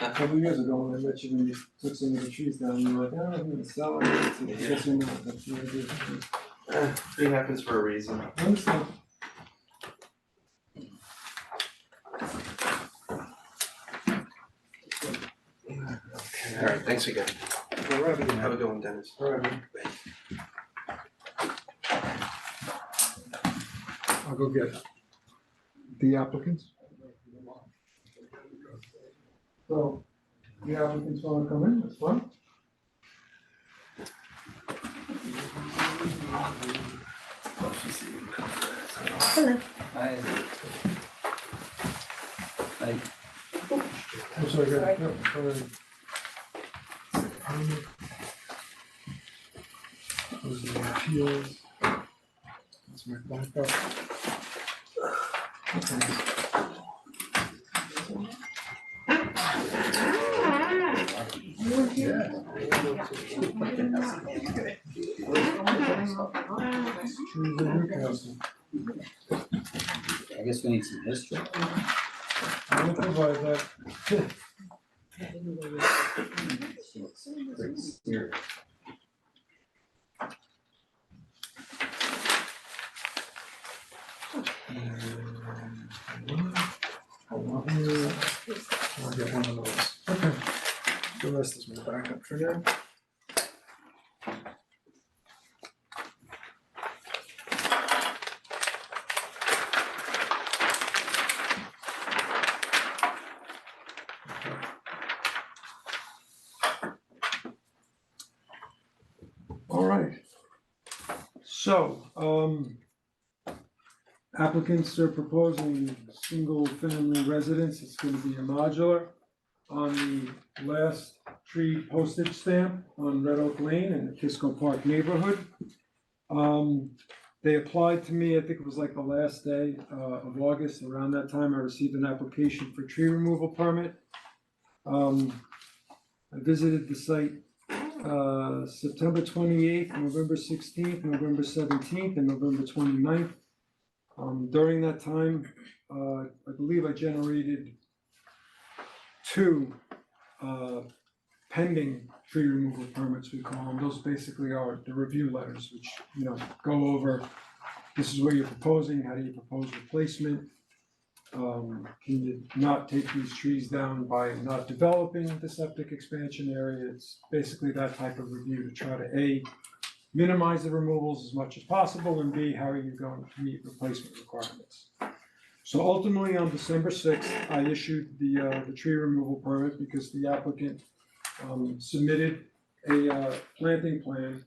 A couple years ago, when I met you, when you took some of the trees down, you were like, oh, I'm gonna sell it, it's just, you know, that's what I did. It happens for a reason. I understand. Alright, thanks again. Alright, Have a good one, Dennis. alright. I'll go get the applicants. So, the applicants wanna come in, that's fine. Hello. Hi. Hi. I'm sorry, go ahead. No, go ahead. Those are the appeals. That's my backup. Okay. Trees in Newcastle. I guess we need some history. I'm gonna provide that. I'll get one of those. Okay. The rest is my backup for now. All right. So, applicants are proposing single-family residence, it's gonna be a modular on the last tree postage stamp on Red Oak Lane in the Kisco Park neighborhood. They applied to me, I think it was like the last day of August, around that time I received an application for tree removal permit. I visited the site September 28th, November 16th, November 17th, and November 29th. During that time, I believe I generated two pending tree removal permits, we call them. Those basically are the review letters, which, you know, go over, this is what you're proposing, how do you propose replacement? Can you not take these trees down by not developing the septic expansion area? It's basically that type of review to try to A, minimize the removals as much as possible, and B, how are you going to meet replacement requirements? So ultimately, on December 6th, I issued the tree removal permit because the applicant submitted a planting plan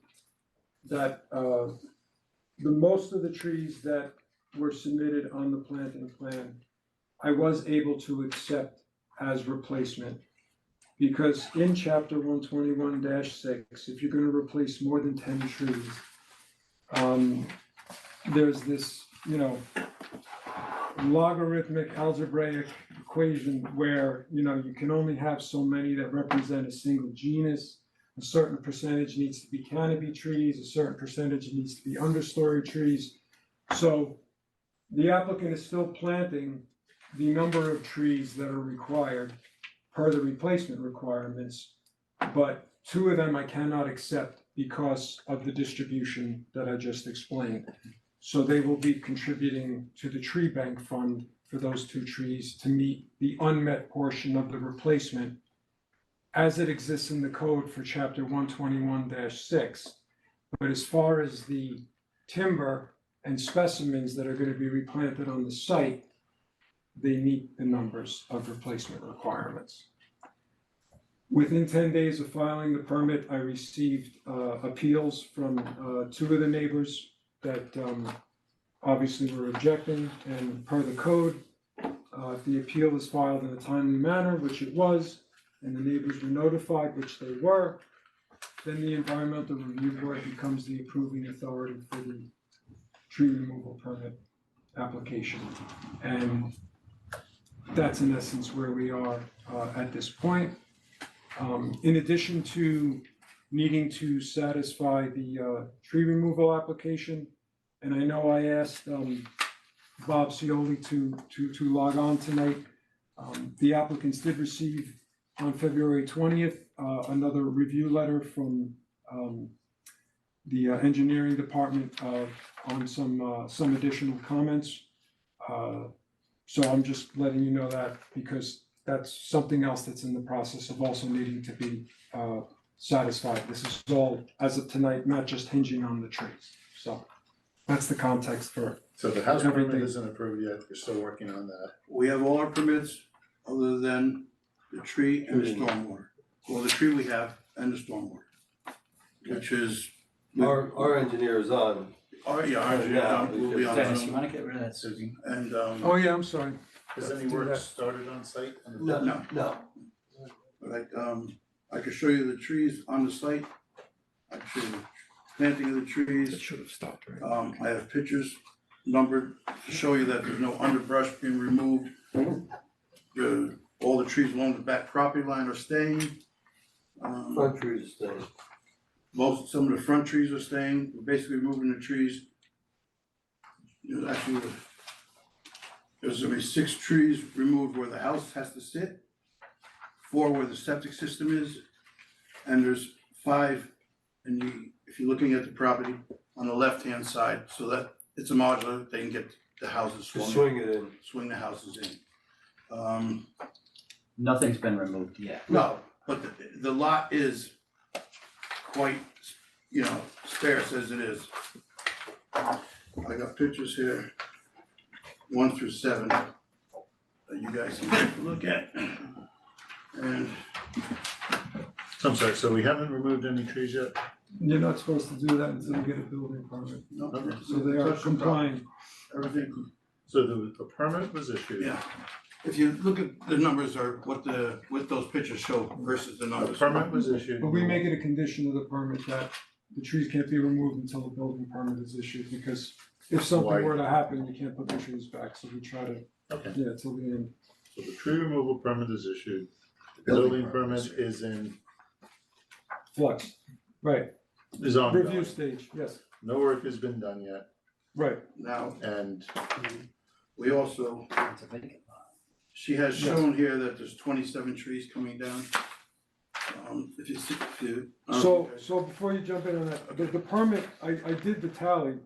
that the most of the trees that were submitted on the planting plan, I was able to accept as replacement. Because in chapter 121-6, if you're gonna replace more than 10 trees, there's this, you know, logarithmic algebraic equation where, you know, you can only have so many that represent a single genus. A certain percentage needs to be canopy trees, a certain percentage needs to be understory trees. So the applicant is still planting the number of trees that are required per the replacement requirements, but 2 of them I cannot accept because of the distribution that I just explained. So they will be contributing to the tree bank fund for those 2 trees to meet the unmet portion of the replacement as it exists in the code for chapter 121-6. But as far as the timber and specimens that are going to be replanted on the site, they meet the numbers of replacement requirements. Within 10 days of filing the permit, I received appeals from 2 of the neighbors that obviously were objecting, and per the code, if the appeal is filed in a timely manner, which it was, and the neighbors were notified, which they were, then the environmental review board becomes the approving authority for the tree removal permit application. And that's in essence where we are at this point. In addition to needing to satisfy the tree removal application, and I know I asked Bob Cioli to log on tonight. The applicants did receive on February 20th another review letter from the engineering department on some additional comments. So I'm just letting you know that because that's something else that's in the process of also needing to be satisfied. This is all, as of tonight, not just hinging on the trees. So that's the context for So the house permit Everything. isn't approved yet, you're still working on that. We have all our permits other than the tree and the stormwater. Well, the tree we have and the stormwater, which is. Our engineer is on. Our engineer will be on Dennis, you Zoom. wanna get rid of that Susie? And, Oh, yeah, I'm sorry. Has any Do work that. started on site? No. Like, I could show you the trees on the site. I could show you the planting of the trees. should have stopped, right? I have pictures numbered to show you that there's no underbrush being removed. All the trees along the back property line are staying. Front trees staying. Some of the front trees are staying, we're basically removing the trees. Actually, there's gonna be 6 trees removed where the house has to sit, 4 where the septic system is, and there's 5 if you're looking at the property on the left-hand side, so that it's a modular, they can get the houses To swung, swing it in. swing the houses in. Nothing's been removed yet. No, but the lot is quite, sparse as it is. I got pictures here, 1 through 7, that you guys can take a look at. And I'm sorry, so we haven't removed any trees yet? You're not supposed to do that until you get a building permit. no, So they are complying. everything, So the permit was issued. yeah. If you look at the numbers are what those pictures show versus the The numbers. permit was issued. But we make it a condition of the permit that the trees can't be removed until the building permit is issued, because if Why? something were to happen, you can't put the trees back, so we try to, Okay, yeah, till the end. so the tree removal permit is issued, The building permit is Flux, right, review review stage, yes, No work has been done yet, right. Now, and we also, It's a vacant lot. she has shown here that there's 27 trees coming down. If you. So before you jump in on that, the permit, I did the tally,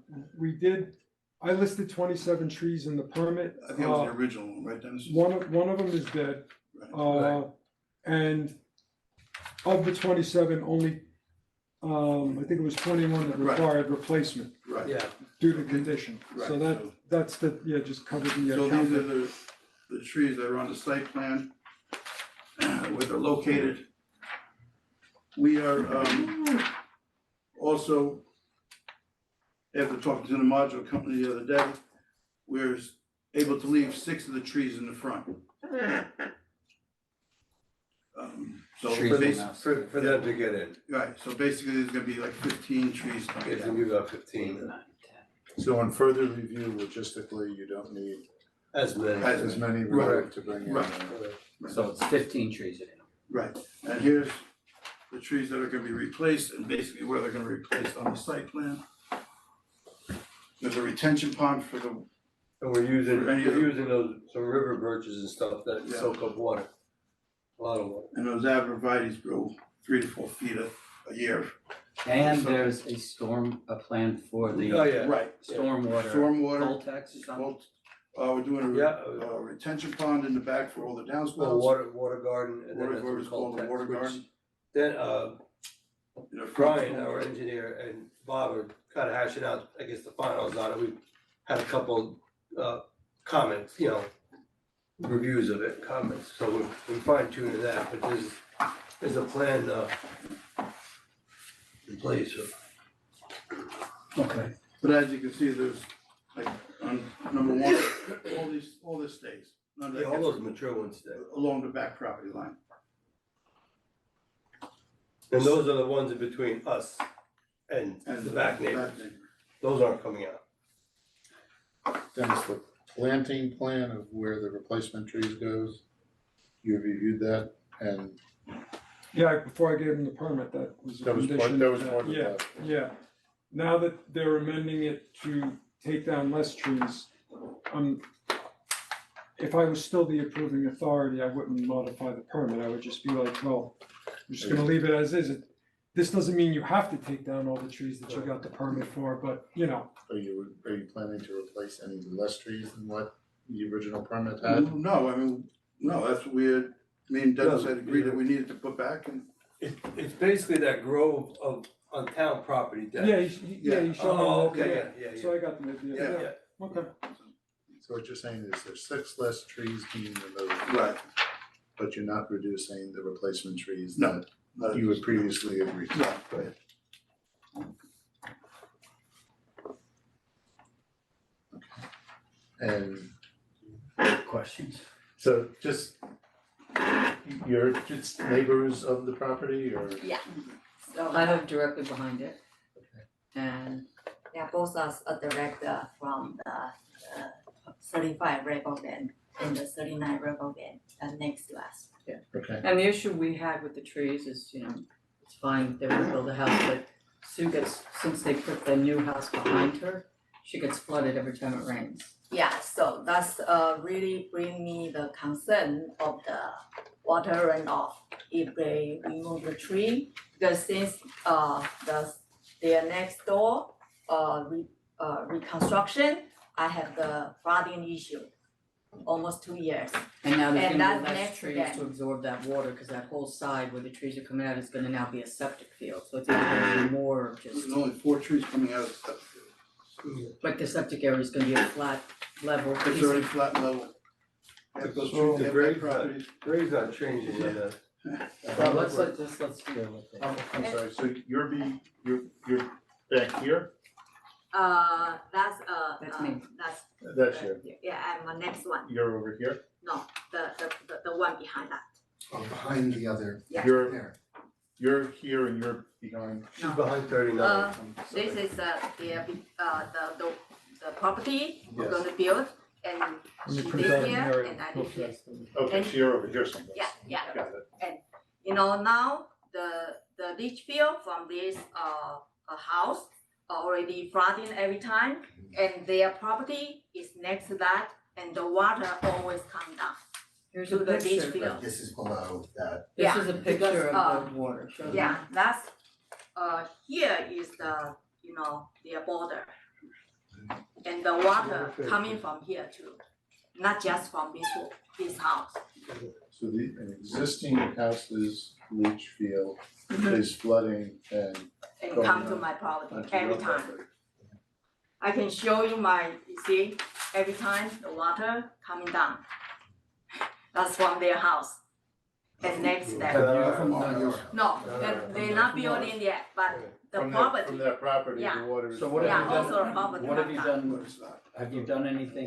I listed 27 trees in the permit. I think it was the original one, right, Dennis? One of them is dead, Right. and of the 27, only, I think it was 21 that Right. required replacement Right. Yeah. due to condition. So Right, that's just covered the So account. these are the trees that are on the site plan, where they're located. We are, also, after talking to the modular company the other day, we're able to leave 6 of the trees in the front. So Trees basi- in the house. For them to get in, right, so basically there's gonna be like 15 trees coming if down. you got 15. so on further review logistically, you don't need As many. As many Right. to bring in. Right. So it's 15 trees in it. Right, and here's the trees that are gonna be replaced and basically where they're gonna be replaced on the site plan. There's a retention pond for the, And we're using, For any of we're them. using those, some river birches and stuff that Yeah. soak up water. A lot of water. and those arborvitae's grow 3 to 4 feet a year. And there's a plan for the Oh, yeah. Right. stormwater, Stormwater, Coltex or something. we're doing Yeah. a retention pond in the back for all the Well, downspouts. water garden, and then What that's is called the Coltex, water which- garden. Then, You know, Brian, our engineer, and Bob are kind of hashing out, I guess, the finals on it. We had a couple, comments, you know, reviews of it, comments, so we fine tuning that, but there's a plan, in place, so. Okay. But as you can see, there's like on number one, all this stays. None of that Yeah, all gets those mature ones stay. along the back property line. And those are the ones in between us and the back neighbors. neighbor. Those aren't coming out. Dennis, the planting plan of where the replacement trees goes, you reviewed that and Yeah, before I gave them the permit, that was a that was condition. part of Yeah, that. yeah. Now that they're amending it to take down less trees, if I was still the approving authority, I wouldn't modify the permit. I would just be like, well, I'm just gonna leave it as is. This doesn't mean you have to take down all the trees that you got the permit for, but you know, Are you planning to replace any less trees than what the original permit had? No, I mean, no, that's what we had, me and Dennis had agreed that we needed to put back and. It's basically that grove on town property, Dennis. yeah, you showed me Oh, that, okay, yeah. So I got the idea, Yeah. yeah, okay. So what you're saying is there's 6 less trees being removed, Right. but you're not reducing the replacement trees No. that you had previously agreed to. Yeah, right. And Questions? so just, you're just neighbors of the property or? Yeah, so I live directly behind it. Okay. And yeah, both us a director from the 35 Republican and the 39 Republican next to us. Okay, and the issue we had with the trees is, you know, it's fine, they would build a house, but Sue gets, since they put the new house behind her, she gets flooded every time it rains. Yeah, so that's really bring me the concern of the water runoff if they remove the tree. Because since their next door reconstruction, I have the flooding issue almost 2 years. And now there's And gonna be that's less next trees then. to absorb that water, cause that whole side where the trees are coming out is gonna now be a septic field, so it's either gonna be more of just, There's only 4 trees coming out of the septic field. like the septic area is gonna be a flat level. It's already flat level. Have those trees, The have grade's that property. Grade's not changing in that. Well, let's deal with it. I'm sorry, so you're back here? That's That's me. That's you. Yeah, I'm the next one. You're over here? No, the one behind that. Oh, behind the other, Yeah. there. You're here and you're behind. She's behind 39. This is the property we're Yes. gonna build, and Let me she put live that in here there. and I live here. Okay, so you're over here someplace. Yeah. Got it. You know, now the leach field from this house are already flooding every time, and their property is next to that, and the water always come down Here's to a the leach picture, field. This is below that. this Yeah, is a picture because, of the water, show them. Yeah, that's here is the, you know, their border. And the water coming from here too, not just from this house. So an existing house's leach field is flooding and And Going come to on my property onto every your time. property. I can show you you see, every time the water coming down. That's from their house. And next step, From our yard. no, they're not building yet, but the From property, that property, Yeah. the water is. So what have yeah, you done? also the property. What have you like done, But it's not. have you done anything,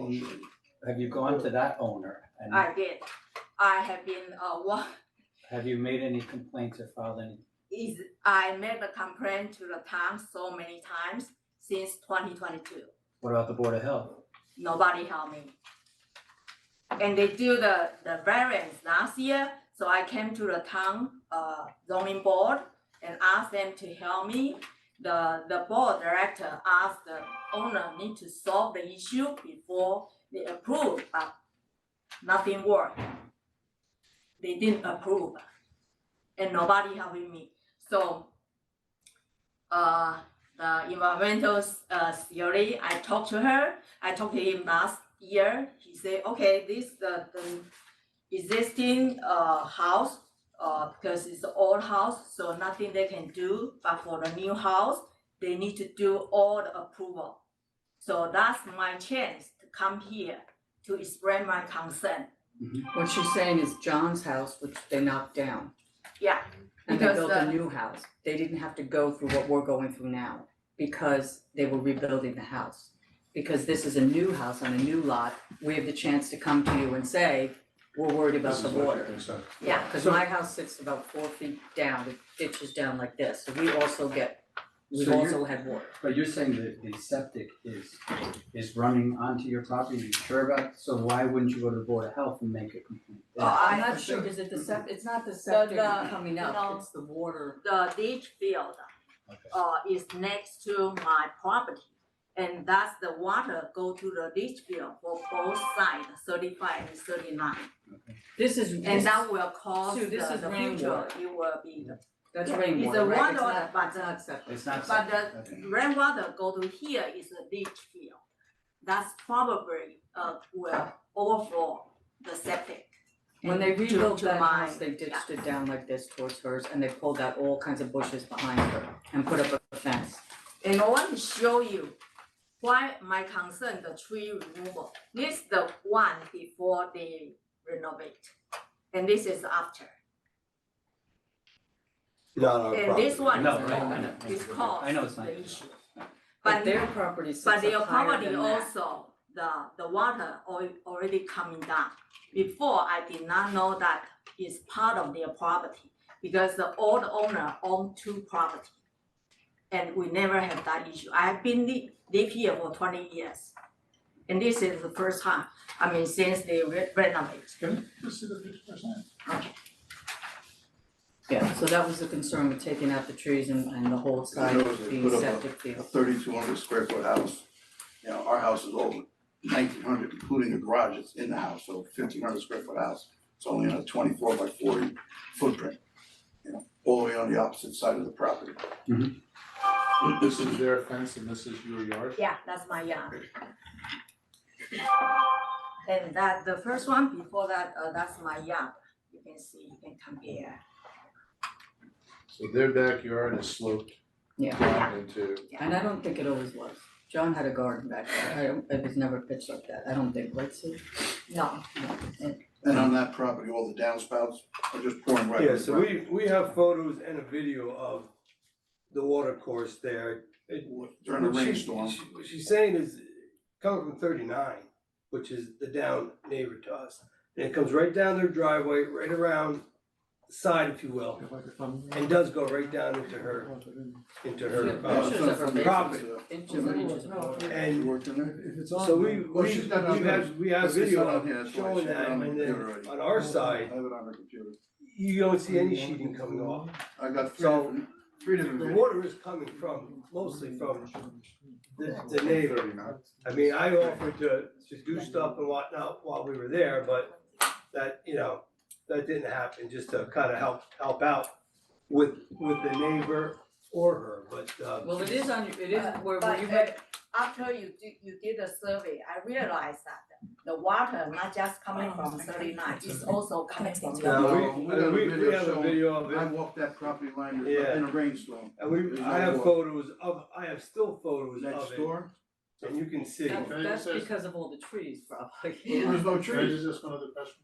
have you gone to that owner? that. And I did, I have been, have you made any complaints or filed any? I made a complaint to the town so many times since 2022. What about the Board of Health? Nobody helped me. And they do the variance last year, so I came to the town zoning board and asked them to help me. The board director asked the owner need to solve the issue before they approve, but nothing worked. They didn't approve, and nobody helping me. So the environmental theory, I talked to him last year. He said, okay, this the existing house, because it's an old house, so nothing they can do. But for the new house, they need to do all the approval. So that's my chance to come here to explain my concern. What she's saying is John's house, which they knocked down, Yeah, and they because built a the- new house. They didn't have to go through what we're going through now because they were rebuilding the house. Because this is a new house on a new lot, we have the chance to come to you and say, we're worried about the water. yeah. Cause my house sits about 4 feet down, the ditch is down like this, so we also we've So you're- also had water. But you're saying that the septic is running onto your property, you sure about, so why wouldn't you go to the Board of Health and make a complaint? Oh, I'm not sure, is it the it's not the septic coming no. up, it's the water. The ditch field is next to my property. And that's the water go to the ditch field for both sides, 35 and 39. This is, And that will cause Sue, this is the rainwater. future, it will be, that's yeah, rainwater, it's a right? water, but It's not septic. It's not but septic, the okay. rainwater go to here is a ditch field. That's probably will overflow the septic. When they and to- rebuilt to that my- house, they ditched it down like this towards hers, and they pulled out all kinds of bushes behind her and put up a fence. And I want to show you why my concern, the tree removal. This is the one before they renovate. And this is after. Not our And property. this one No, is right, I know. is caused I know it's not. the issue. But But their property sits but up their higher property than that. also, the water already coming down. Before, I did not know that it's part of their property because the old owner owned 2 property. And we never had that issue. I have been live here for 20 years. And this is the first time, I mean, since they renovate. Can you just see the picture for a second? Yeah, so that was the concern with taking out the trees and the whole side Those they being put up septic A field. 3,200 square foot house. You know, our house is over 1,900, including the garage that's in the house, so 1,500 square foot house. It's only on a 24 by 40 footprint, you know, all the way on the opposite side of the property. This is their fence and this is your yard? Yeah, that's my yard. And that, the first one before that, that's my yard. You can see, you can compare. So their backyard is sloped Yeah, down into, and I don't think it always was. John had a garden back there, it was never pitched like that, I don't think, right, Sue? No, And on that property, all the downspouts are just pouring right. Yeah, in the so ground. we have photos and a video of the water course there. During a What she- rainstorm. What she's saying is coming from 39, which is the down neighbor to us. And it comes right down their driveway, right around the side, if you will, and does go right down into her Pictures of her basement. property. Inches and inches of water. You And worked in there? If it's on. so we Well, she's got it on there. we have It's video on here, of that's why showing she's got it that, on the and then computer already. on our I side, have it on her computer. you don't see any sheeting coming off. I got So, three different The videos. water is coming from, mostly from the neighbor. I mean, I offered to do stuff and whatnot while we were there, but that, you know, that didn't happen, just to kind of help out with the neighbor or her, but Well, it is on, it is where but you read, after you did the survey, I realized that the water not just coming from 39, it's also coming from the. Yeah, No, we have a showing- video of I it, walked that property line Yeah. in a rainstorm. and I have I have still photos Next of it, door, and you can see. that's because of all the trees, probably. there's no Can I trees. just ask one other question?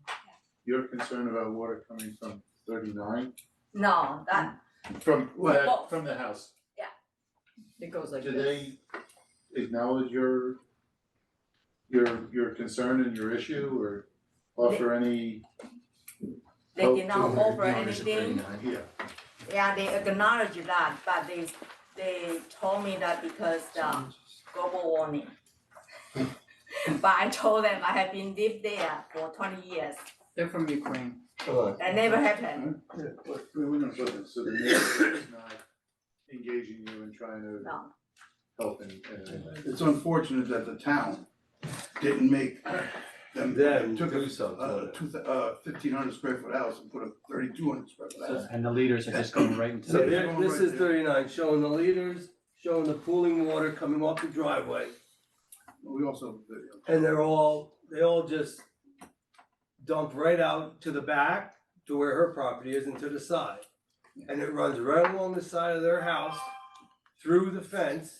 You're concerned about water coming from 39? No, that, From Well, from the house? It goes like Do this. they acknowledge your concern and your issue or offer any? they did not offer anything. Yeah. Yeah, they acknowledge that, but they told me that because the global warming. But I told them I have been live there for 20 years. They're from Ukraine. That never happened. We're gonna put it, so the neighbor is not engaging you and trying to No. help and. It's unfortunate that the town didn't make them, Then took do a, something. 1,500 square foot house and put a 3,200 square foot house. And the leaders are just going right into. So Yeah, there, going this right is there. 39, showing the leaders, showing the pooling water coming off the driveway. We also have a video. And they all just dump right out to the back to where her property is and to the side. And it runs right along the side of their house, through the fence.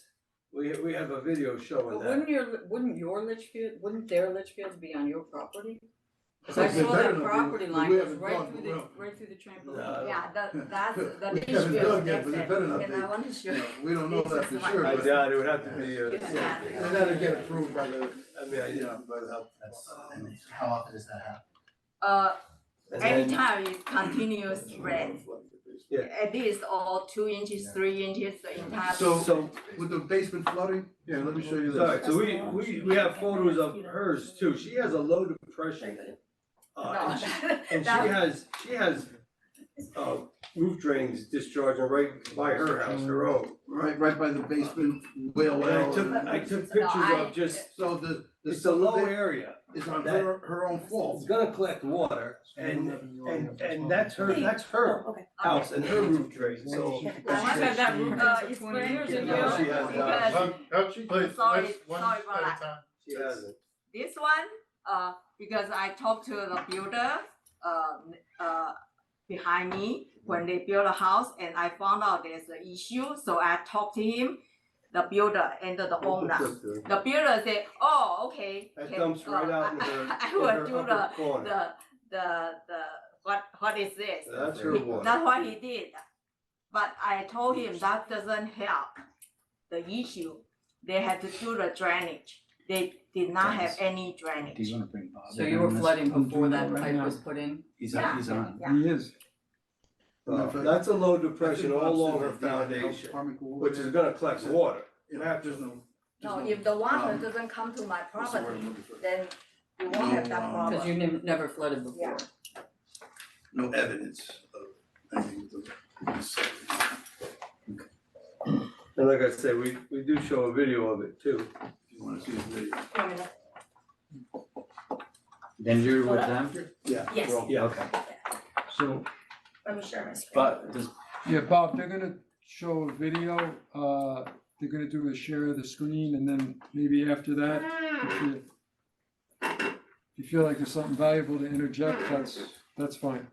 We have a video showing But that. wouldn't their Litchfields be on your property? Cause I Well, they saw better that not be, property but line we goes haven't right dug through the the, well. right through the trampoline. No. Yeah, that's the We beach haven't view, dug yet, that's but they it. better not And be. I want to show you. We don't know that for sure, I but doubt it would have to be, Yeah. they gotta get approved by the, I mean, you know, by the health. And how often does that happen? and then- Anytime it continuous rain, Yeah. at least all 2 inches, 3 inches, the entire. So, With the basement flooding, yeah, let me show you sorry, this. so we have photos of hers too. She has a low depression. And she has roof drains discharging right by her house, her own. Right by the basement whale And well. I took pictures of just, So the it's a low stuff area. is on that- her own It's fault. gonna collect water and that's her house and her roof drain, so. I've had that roof for It's 20 very years. good, No, she has not. because Please, Sorry, one sorry at about a that. time. She hasn't. this one, because I talked to the builder, behind me when they build a house and I found out there's an issue, so I talked to him, the builder and the owner. The builder said, oh, okay. That can- dumps right out in her, I in will her do upper corner. what is this? That's her water. That's what he did. But I told him that doesn't help the issue. They had to do the drainage. They did not have any drainage. wanna bring Bob? So you were flooding before that pipe was put in? He's Yeah. on, he's on. Yeah. He is. That's a low depression all along her foundation, which is gonna collect water. There's no. No, if the water doesn't come to my property, then you won't have that Cause problem. you never flooded before. No evidence of anything to this. And like I said, we do show a video of it too. If you wanna see the video. Then you're with them? Yeah. Yes, Yeah. Okay. So, let me share my screen. But does, yeah, Bob, they're gonna show a video, they're gonna do a share of the screen, and then maybe after that, if you feel like there's something valuable to interject, that's fine.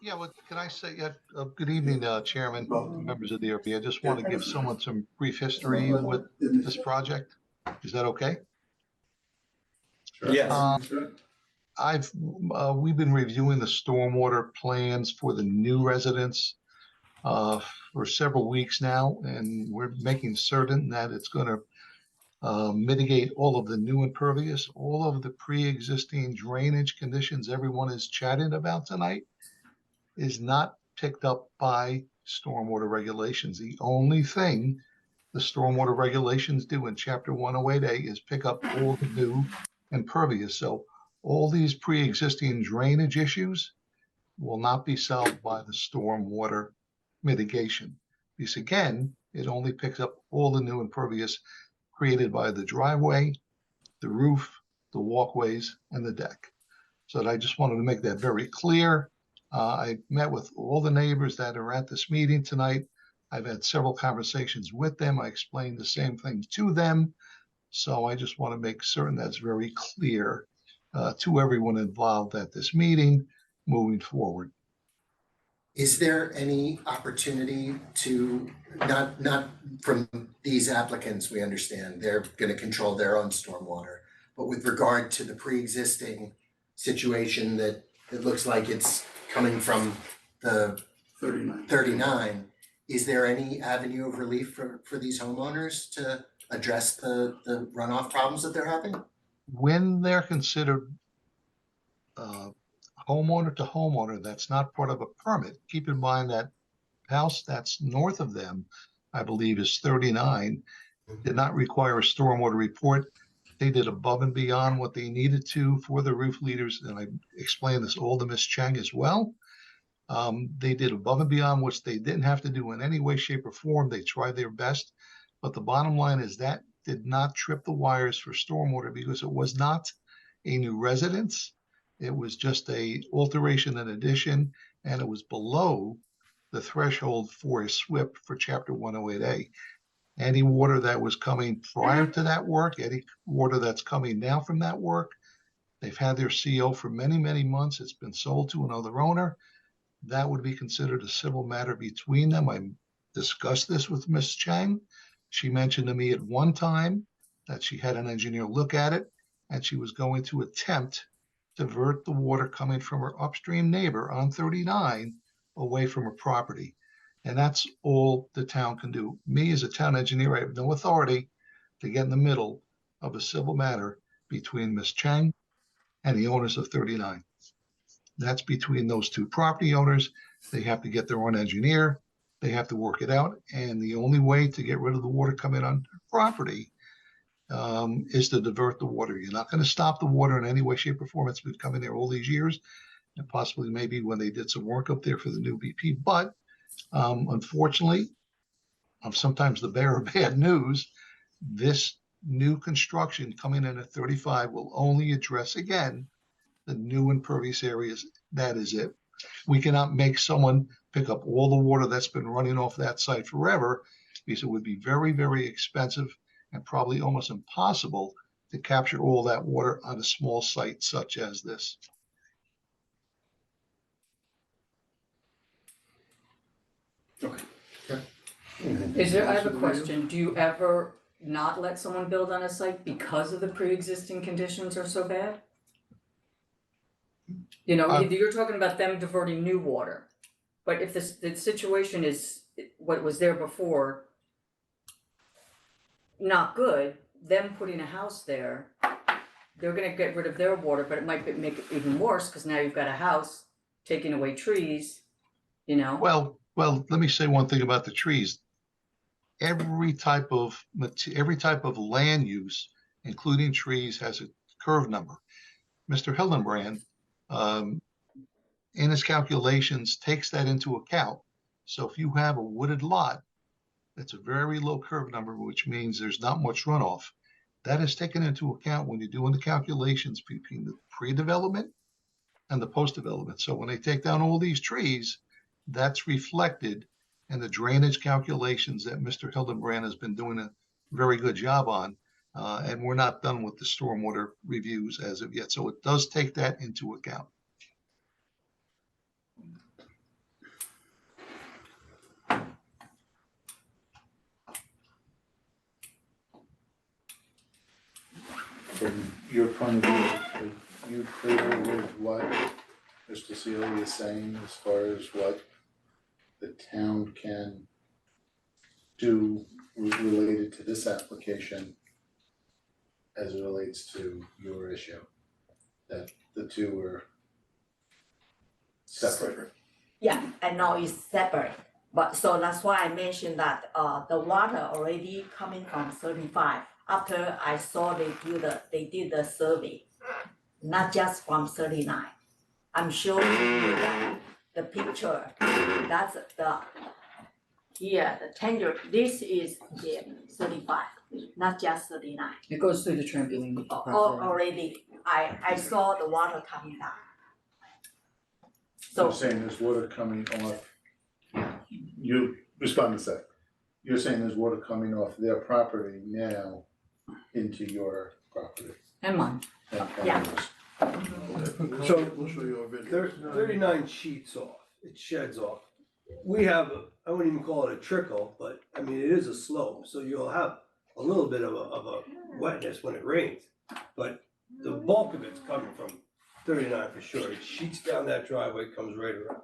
Yeah, well, can I say, good evening, Chairman, members of the ERB. I just want to give someone some brief history with this project. Is that okay? Yes. We've been reviewing the stormwater plans for the new residents for several weeks now, and we're making certain that it's going to mitigate all of the new impervious, all of the pre-existing drainage conditions everyone is chatting about tonight is not picked up by stormwater regulations. The only thing the stormwater regulations do in Chapter 108A is pick up all the new impervious. So all these pre-existing drainage issues will not be solved by the stormwater mitigation. Because again, it only picks up all the new impervious created by the driveway, the roof, the walkways, and the deck. So I just wanted to make that very clear. I met with all the neighbors that are at this meeting tonight. I've had several conversations with them. I explained the same thing to them. So I just want to make certain that's very clear to everyone involved at this meeting moving forward. Is there any opportunity to, not from these applicants, we understand, they're gonna control their own stormwater, but with regard to the pre-existing situation that it looks like it's coming from the 39, is there any avenue of relief for these homeowners to address the runoff problems that they're having? When they're considered homeowner to homeowner, that's not part of a permit. Keep in mind that house that's north of them, I believe is 39, did not require a stormwater report. They did above and beyond what they needed to for the roof leaders, and I explained this all to Ms. Chang as well. They did above and beyond which they didn't have to do in any way, shape, or form. They tried their best. But the bottom line is that did not trip the wires for stormwater because it was not a new residence. It was just a alteration and addition, and it was below the threshold for a SWIP for Chapter 108A. Any water that was coming prior to that work, any water that's coming now from that work, they've had their CO for many, many months. It's been sold to another owner. That would be considered a civil matter between them. I discussed this with Ms. Chang. She mentioned to me at one time that she had an engineer look at it and she was going to attempt to divert the water coming from her upstream neighbor on 39 away from her property. And that's all the town can do. Me as a town engineer, I have no authority to get in the middle of a civil matter between Ms. Chang and the owners of 39. That's between those two property owners. They have to get their own engineer. They have to work it out. And the only way to get rid of the water coming on their property is to divert the water. You're not going to stop the water in any way, shape, or form. It's been coming there all these years, and possibly maybe when they did some work up there for the new BP. But unfortunately, I'm sometimes the bearer of bad news. This new construction coming in at 35 will only address, again, the new impervious areas. That is it. We cannot make someone pick up all the water that's been running off that site forever, because it would be very, very expensive and probably almost impossible to capture all that water on a small site such as this. Is there, I have a question, do you ever not let someone build on a site because of the pre-existing conditions are so bad? You know, you're talking about them diverting new water, but if the situation is what was there before not good, them putting a house there, they're gonna get rid of their water, but it might make it even worse, because now you've got a house taking away trees, you know? Well, let me say one thing about the trees. Every type of land use, including trees, has a curve number. Mr. Hildenbrand, in his calculations, takes that into account. So if you have a wooded lot, that's a very low curve number, which means there's not much runoff. That is taken into account when you're doing the calculations between the pre-development and the post-development. So when they take down all these trees, that's reflected in the drainage calculations that Mr. Hildenbrand has been doing a very good job on. And we're not done with the stormwater reviews as of yet. So it does take that into account. From your point of view, are you clear with what Mr. Seeley is saying as far as what the town can do related to this application as it relates to your issue? That the two are separate? Yeah, I know it's separate, but so that's why I mentioned that the water already coming from 35. After I saw they did the survey, not just from 39. I'm showing you the picture. That's the tender. This is the 35, not just 39. It goes through the trampoline property. Already, I saw the water coming down. You're So saying there's water coming off, you respond to that. You're saying there's water coming off their property now into your property. And mine. And Yeah. So We'll show you a video. 39 sheets off, it sheds off. We have, I wouldn't even call it a trickle, but I mean, it is a slope, so you'll have a little bit of a wetness when it rains. But the bulk of it's coming from 39 for sure. It sheets down that driveway, comes right around.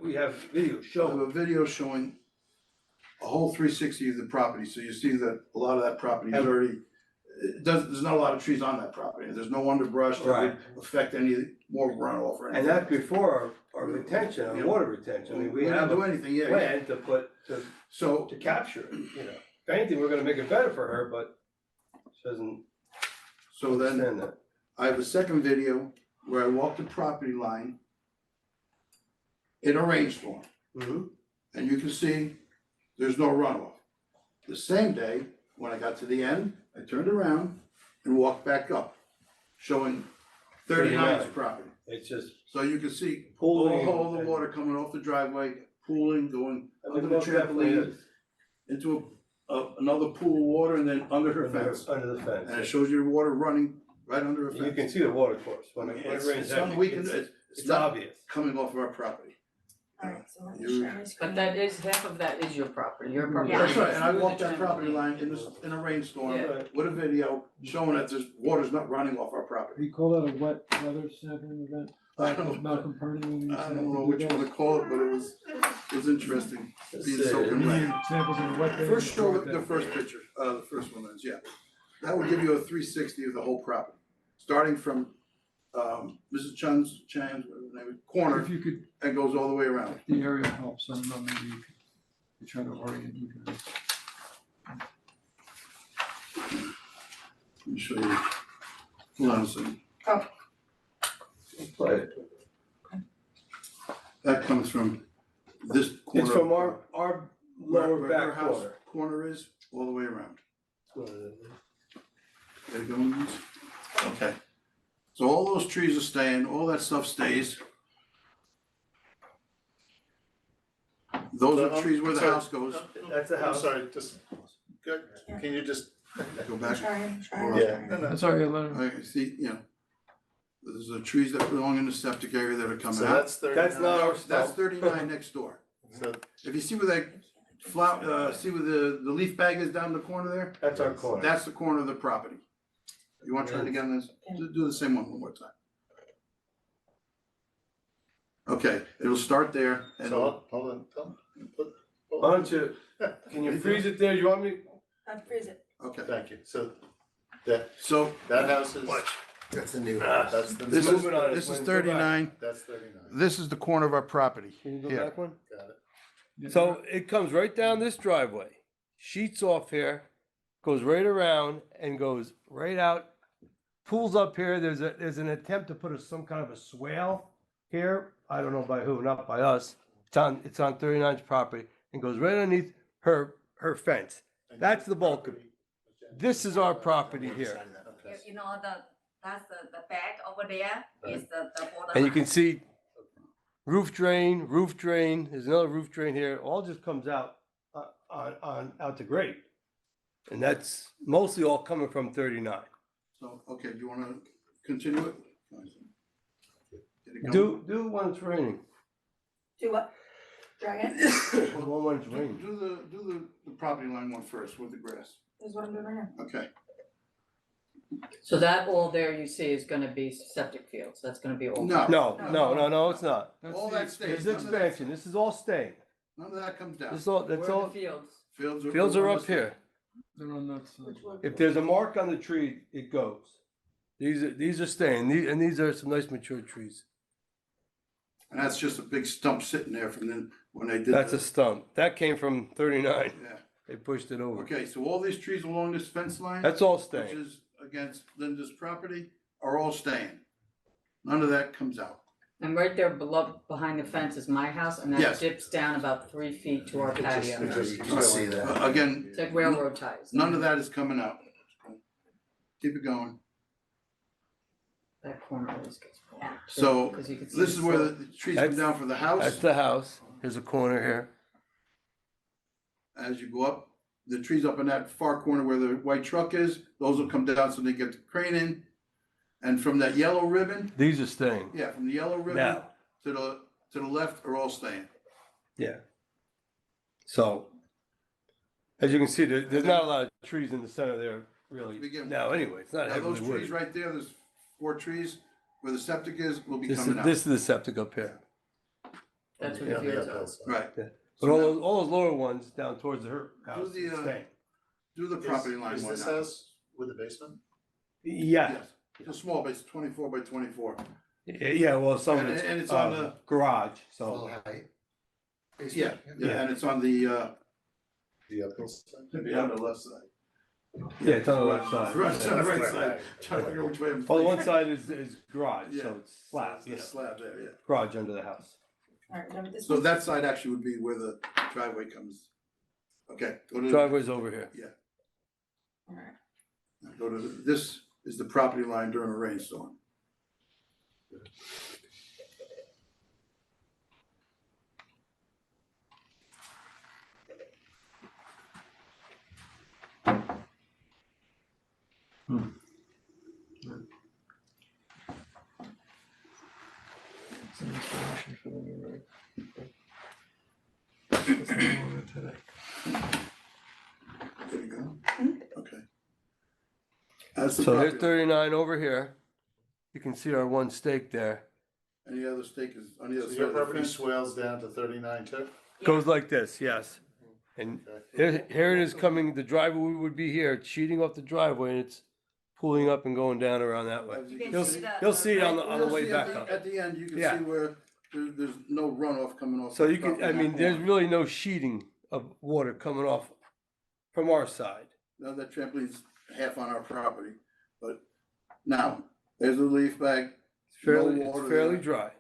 We have video I have showing. a video showing a whole 360 of the property, so you see that a lot of that property is already, there's not a lot of trees on that property, there's no underbrush that Right. would affect any more runoff or anything. And that's before our retention, our water retention. I mean, we have do a anything, yeah. plan to So, capture it, you know. If anything, we're gonna make it better for her, but she doesn't So then Understand that. I have a second video where I walk the property line in a rainstorm, Mhm. and you can see there's no runoff. The same day, when I got to the end, I turned around and walked back up, showing 39's 39. property. It's just So you can see pooling. all the water coming off the driveway, pooling, going I under mean, the most definitely trampoline, is. into another pool of water, and then under her fence. Under the fence. And it shows you the water running right under her You fence. can see the water course when it It's rains something heavy. we can, It's it's it's not obvious. coming off of our property. Alright, so let me You- share my But screen. that is, half of that is your property, your property. Yeah. That's right, and I Through walked the that property trampoline. line in a rainstorm Yeah. with a video showing that there's water's not running off our property. We call that a wet weather sampling event. I don't- Malcolm Perny. when he I used to don't have know to which do one to that. call it, but it was interesting, being Let's soaking see. wet. Samples in a wet day. First show dry the day. first picture, the first one is, yeah. That would give you a 360 of the whole property, starting from Mrs. Chan's, whatever her name is, corner, If you could, and goes all the way around. if the area helps, I don't know, maybe you could try to orient you guys. Let me show you. Hold on a second. Play it. That comes from this corner. It's from our lower where her back house corner. corner is, all the way around. Corner. There you go, Louise. Okay. So all those trees are staying, all that stuff stays. Those are trees where the Sorry. house goes. That's the I'm house. sorry, just, good, can you just, Go back. I'm yeah, no, no. That's all right, let him. I see, you know. There's the trees that belong in the septic area that are coming So out. that's 39. That's not our That's stuff. 39 next door. So If you see where that flower, see where the leaf bag is down the corner there? That's our corner. That's the corner of the property. You wanna try it again, Liz? Do the same one more time. Okay, it'll start there and So, hold on, put. Why don't you, can you freeze it there? You want me? Unfreeze it. okay, Thank you, so that, so that house is, That's the new. that's the. this is, moving on, this is Lynn, go back. 39. That's 39, This is the corner of our property. Can you go Here. back one? got it. So it comes right down this driveway, sheets off here, goes right around and goes right out, pulls up here. There's an attempt to put some kind of a swale here. I don't know by who, not by us. It's on 39's property and goes right underneath her fence. That's the bulk of it. This is our property here. You know, that's the back over there is the border. And you can line. see roof drain, there's another roof drain here, all just comes out out to grade. And that's mostly all coming from 39. So, okay, do you wanna continue it? Get it going? Do it when it's raining. Do what? Drag it? Do one when it's raining. Do the property line one first with the grass. Is what I'm doing right now. Okay, So that all there you see is gonna be septic fields, that's gonna be all. no. No, it's not. That's All the that stays. It's expansion, this is all staying. None of that comes down. This all, Where that's are all, the fields? fields are on up this here. They're on that side. If there's a mark on the tree, it goes. These are staying, and these are some nice mature trees. And that's just a big stump sitting there from then, when they did. That's the- a stump. That came from 39. Yeah, They pushed it over. okay, so all these trees along this fence line. That's all Which staying. is against Linda's property, are all staying. None of that comes out. And right there below, behind the fence is my house, and that Yes. dips down about 3 feet to our patio. You can see that. Again, It's like railroad ties. none of that is coming out. Keep it going. That corner always gets. Yeah. So, 'Cause you can see this is where slope. the trees come down for the That's house. the house. Here's a corner here. As you go up, the trees up in that far corner where the white truck is, those will come down so they get the crane in. And from that yellow ribbon, These are staying. yeah, from the yellow ribbon Now, to the left are all staying. yeah. So, as you can see, there's not a lot of trees in the center there, really. Begin- Now, anyway, it's not Now, heavily those trees wooded. right there, there's 4 trees where the septic is, will be This is, coming out. this is the septic up here. That's what Yeah, the fields yeah, are. that's- Right. But all those lower ones down towards her house the, is staying. Do the property line Is one this now. house with a basement? Yeah, Yes, it's a small, but it's 24 by 24. yeah, well, some of And- it's, and it's on garage, Full so. height. Yeah, Yeah. and it's on the, The uphill side? maybe on the left side. Yeah, it's on the left side. Right, it's on the right side, trying to figure out which way I'm. Oh, the one side is garage, Yeah. so it's slab, The yeah, slab there, yeah. garage under the house. Alright, now this So was- that side actually would be where the driveway comes. Okay, go to. Driveway's over here. alright. Go to, this is the property line during a rainstorm. There you go. Okay. That's the So here's property. 39 over here. You can see our one stake there. Any other stake is on the So other side your of the property fence? swells down to 39 too? Goes like this, yes. And here it is coming, the driveway would be here, it's sheeting off the driveway and it's pulling up and going down around that way. As you can You'll see see, the- you'll see it on the You'll way see back at the- up. At the end, you can Yeah. see where there's no runoff coming off. So the you can, property I mean, line. there's really no sheeting of water coming off from our side. Now that trampoline's half on our property, but now, there's a leaf bag. It's fairly, No it's water fairly there. dry.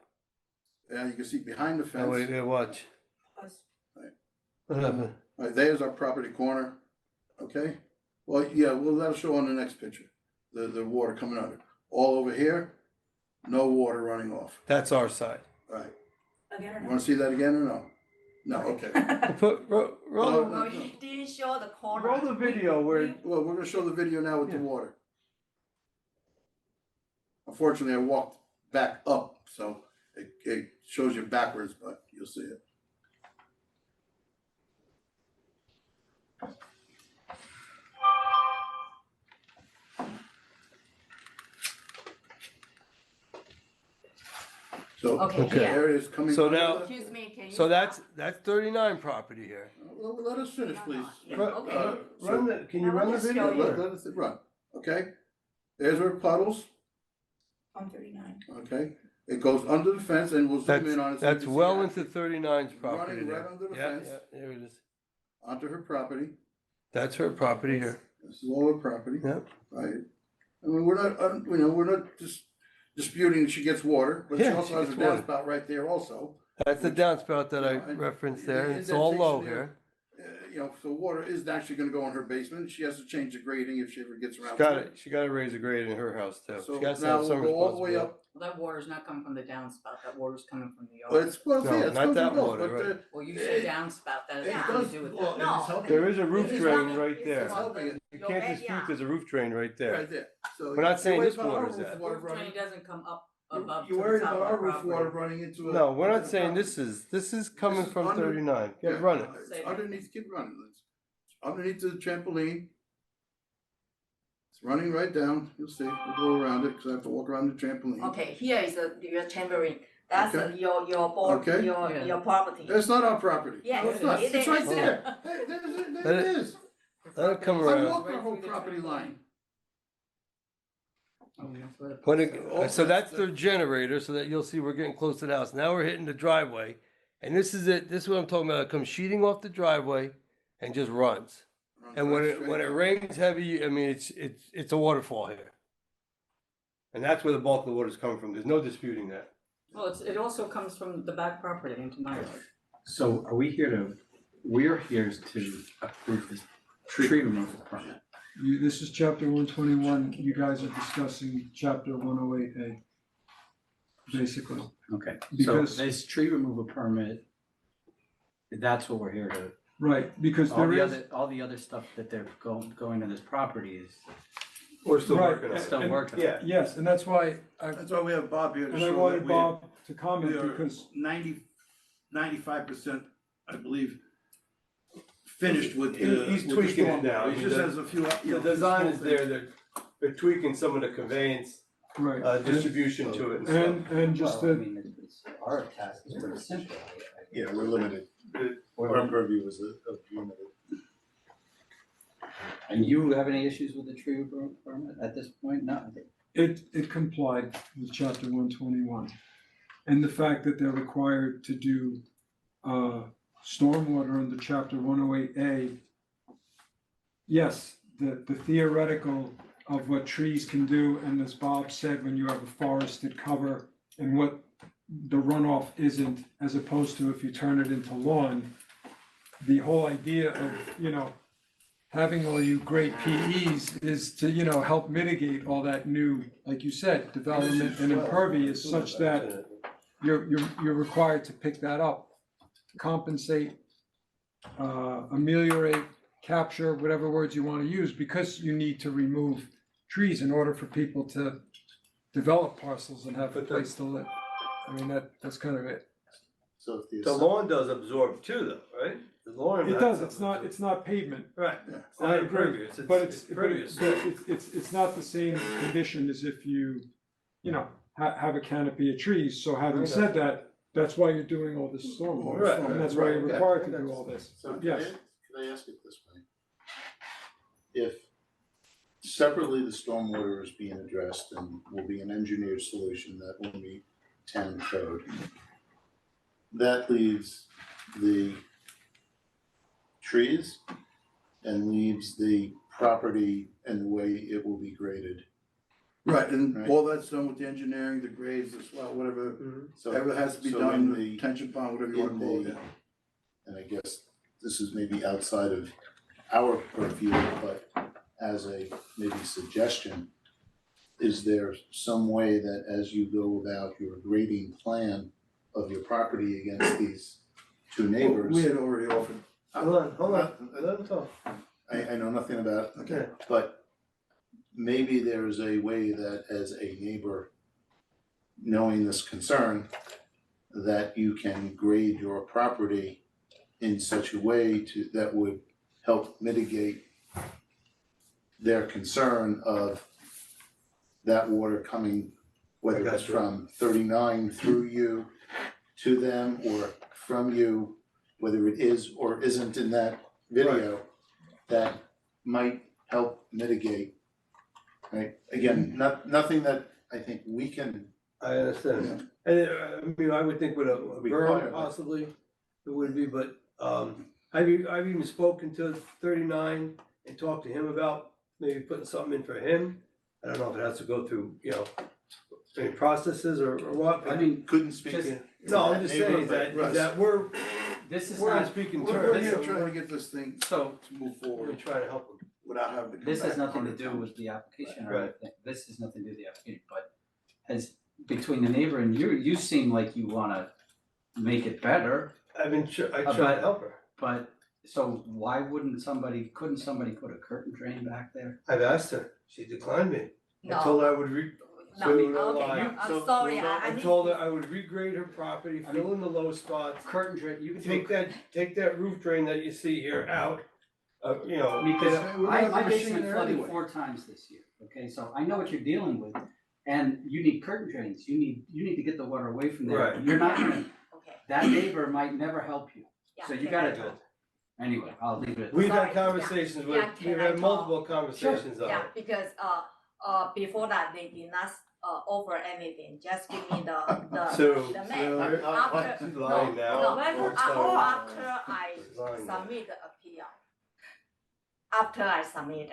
And you can see behind the Oh, wait, fence. there, watch. Right. What happened? Right, there's our property corner, okay? Well, yeah, well, that'll show on the next picture, the water coming out. All over here, no water running off, That's our side. right? Again or You no? wanna see that again or no? No, okay. Put, roll, No, No, you didn't show the corner. roll the video where, Well, we're gonna show the video now with the Yeah. water. Unfortunately, I walked back up, so it shows you backwards, but you'll see it. So, Okay, Okay. yeah. there it is coming. So under now- the- Excuse me, can you? so stop? that's 39 property here. Well, let us finish, please. Yeah, Run- okay. Run the, can you Now run the let's show video? you. Let us run, okay? There's our puddles, On 39. okay? It goes under the fence and we'll zoom in on it. so you That's can see well actually into 39's property running right there. under the Yeah, fence. yeah, there it is. Onto her property. That's her property here. This is all her property. Yep. Right? I mean, we're not, we're not just disputing that she gets water, but she Yeah, also she has a gets water. downspout right there also. That's the downspout that I Yeah, and referenced the there. It's all low indentation here. You know, so water is actually gonna go in her basement. She has to change the grading if she ever gets She's around got to it, she got to raise a grade in her house too. So She got to now have some we'll go all the way responsibility. up. Well, that water's not coming from the downspout, that water's coming from the Well, yard. it's, well, No, yeah, it's not coming that from both, water, but, right. Well, you say downspout, that has it nothing does, to do with well, that. No. it's helping. There is a roof It's drain running- right it's there. It's helping it. You Your can't dispute backyard. there's a roof drain right there. Right there. So We're not you're saying worried this about our water's roof that. water Roof drain running- doesn't come up above to You're the worried top about of our our roof water property. running into a. No, we're not into saying the this is coming is from under- 39. Yeah, Get running. It's underneath, keep running, Liz. Underneath the trampoline. It's running right down, you'll see, we'll go around it, cause I have to walk around the trampoline. Okay, here is your tambourine. That's Okay. your board, Okay. Yeah. your property. It's not our property. Yeah, No, it's not, it it's right is. there. Hey, there it is. Let it come I around. walked our whole property line. Okay, that's where the- When So it, so that's their generator, so that you'll see we're getting close to the house. Now we're hitting the driveway. And this is it, this is what I'm talking about. It comes sheeting off the driveway and just runs. And when it rains heavy, I mean, it's a waterfall here. And that's where the bulk of the water's coming from. There's no disputing that. Well, it also comes from the back property into my yard. So are we here to, we're here to approve this tree removal permit? This is chapter 121, you guys are discussing chapter 108A. Basically, Okay, so Because- this tree removal permit, that's what we're here to, right, because all there the is. other, all the other stuff that they're going to this property is We're still Right, working on it. still and- working. Yeah. Yes, and that's why That's why we have Bob here to and I show that wanted we Bob to we comment are because 95%, I believe, finished with He's with the tweaking it storm. now. He just has a few, The design is there, they're tweaking some of the conveyance, right, distribution to it and stuff. and just Well, I the mean, our task is pretty simple. Yeah, we're limited. Our purview is limited. And you have any issues with the tree removal permit at this point? No? it complied with chapter 121. And the fact that they're required to do stormwater under chapter 108A, yes, the theoretical of what trees can do, and as Bob said, when you have a forested cover and what the runoff isn't, as opposed to if you turn it into lawn, the whole idea of, you know, having all you great PEs is to, you know, help mitigate all that new, like you said, development and impervious, such that you're required to pick that up, compensate, ameliorate, capture, whatever words you want to use, because you need to remove trees in order for people to develop parcels and have a place to live. I mean, that's kind of it. So if The lawn does absorb too though, right? The lawn. It does, it's not pavement. Right, Yeah. it's not impervious, But it's it's impervious. it's not the same condition as if you know, have a canopy of trees. So having said that, that's why you're doing all this stormwater Right, stuff, and that's why you're right, yeah. required to do all this. So can Yes. I ask it this way? If separately the stormwater is being addressed and will be an engineered solution that will meet town code, that leaves the trees and leaves the property and the way it will be graded. Right, and Right. all that's done with the engineering, the grades, the swell, whatever, So whatever has to be so done, in the detention pond, whatever you wanna in call the- it. and I guess this is maybe outside of our purview, but as a maybe suggestion, is there some way that as you go about your grading plan of your property against these two neighbors? We had already offered, Hold on, let him talk. I know nothing about, okay, but maybe there's a way that as a neighbor, knowing this concern, that you can grade your property in such a way that would help mitigate their concern of that water coming, whether I it's got you. from 39 through you to them, or from you, whether it is or isn't in that video, that might help mitigate, right? Again, nothing that I think we can, I understand, and I mean, I would think with a Require, berm but- possibly, it would be, but I've even spoken to 39 and talked to him about maybe putting something in for him. I don't know if it has to go through, you know, any processes or what, I but mean, couldn't speak Just- in. no, I'm just saying neighborhood, that, that we're, this is we're on not, speaking we're terms, here so trying to get this thing so to move we're forward trying to help them. without having to come this has back nothing to 100 do times. with the application or Right. anything, this has nothing to do with the application, but as between the neighbor and you seem like you wanna make it better, I try to help her. but so why couldn't somebody put a curtain drain back there? I've asked her, she declined me. I No. told her I would No, so okay, no, I'm sorry, I need told her to- I would regrade her property, I fill in the low spots, Curtain drain, you can take that roof drain that you see here out, you know. Because we're gonna have my a machine basement there flooded anyway. 4 times this year, okay, so I know what you're dealing with. And you need curtain drains, you need to get the water away from there. Right. You're not gonna, Okay, that neighbor might never help you, yeah. so you can gotta I do talk? it. Anyway, I'll leave it. We've Sorry, had conversations yeah, with, can we've I had talk? multiple conversations on Yeah, it. because before that, they did not offer anything, just give me the So- the so- map. After, She's lying now. after I She's lying now. submit the appeal. After I submitted,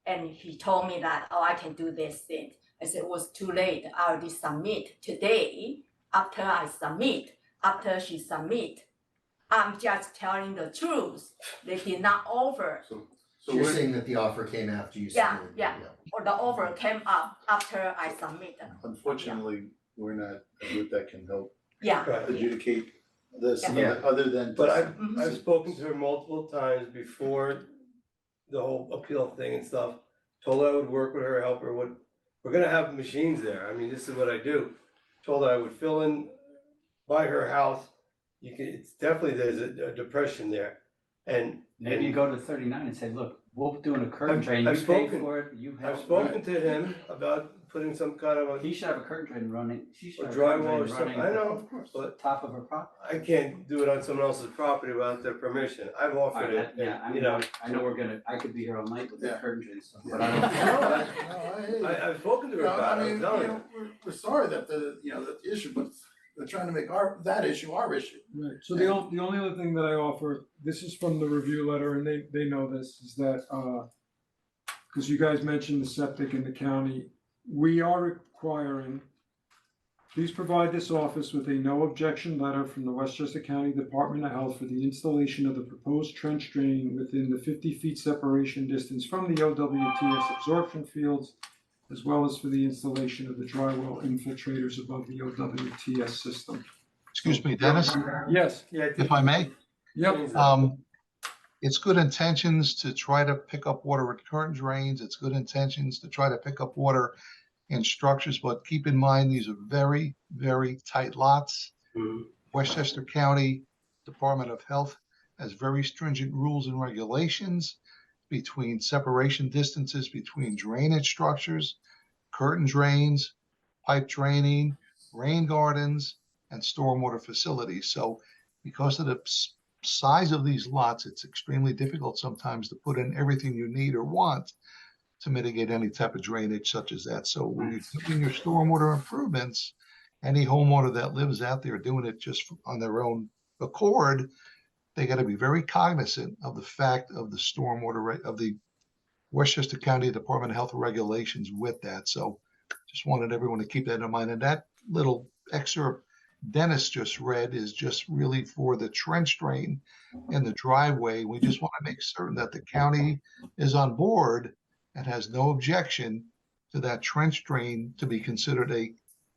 and he told me that, oh, I can do this thing. I said, it was too late, I already submit today. After I submit, after she submit, I'm just telling the truth. They did not offer, So You're we're- saying that the offer came after you Yeah, submitted? yeah. or the offer came up after I submitted. unfortunately, we're not a group that can help Yeah, Right. adjudicate this, Yeah. other than. But Mhm. I've spoken to her multiple times before the whole appeal thing and stuff. Told her I would work with her, help her, we're gonna have machines there, I mean, this is what I do. Told her I would fill in by her house, it's definitely, there's a depression there. And Maybe you go to 39 and say, look, we're doing a curtain I've- drain, you I've pay spoken- for it, you help. I've spoken to him about putting some kind of a He should have a curtain drain running, she should or have a curtain drywall or drain something, running. I know, but Top of her property. I can't do it on someone else's property without their permission. I've offered Alright, it, yeah, and, you know. I know we're gonna, I could be here all night with the Yeah. curtain drain stuff, but Yeah. I don't. No, I hear you. I've spoken to her No, about I it, mean, I'm you telling know, you. we're sorry that that the issue, but they're trying to make that issue our issue. Right, so the only other thing that I offer, this is from the review letter, and they know this, is that, because you guys mentioned the septic in the county, we are requiring, please provide this office with a no objection letter from the Westchester County Department of Health for the installation of the proposed trench drain within the 50 feet separation distance from the OWTS absorption fields, as well as for the installation of the dry well infiltrators above the OWTS system. Excuse me, Dennis, Yes, if I may. yep, It's good intentions to try to pick up water at current drains. It's good intentions to try to pick up water in structures, but keep in mind, these are very, very tight lots. Westchester County Department of Health has very stringent rules and regulations between separation distances between drainage structures, curtain drains, pipe draining, rain gardens, and stormwater facilities. So because of the size of these lots, it's extremely difficult sometimes to put in everything you need or want to mitigate any type of drainage such as that. So when you're doing your stormwater improvements, any homeowner that lives out there doing it just on their own accord, they got to be very cognizant of the fact of the stormwater of the Westchester County Department of Health regulations with that. So just wanted everyone to keep that in mind. And that little excerpt Dennis just read is just really for the trench drain and the driveway. We just want to make certain that the county is on board and has no objection to that trench drain to be considered a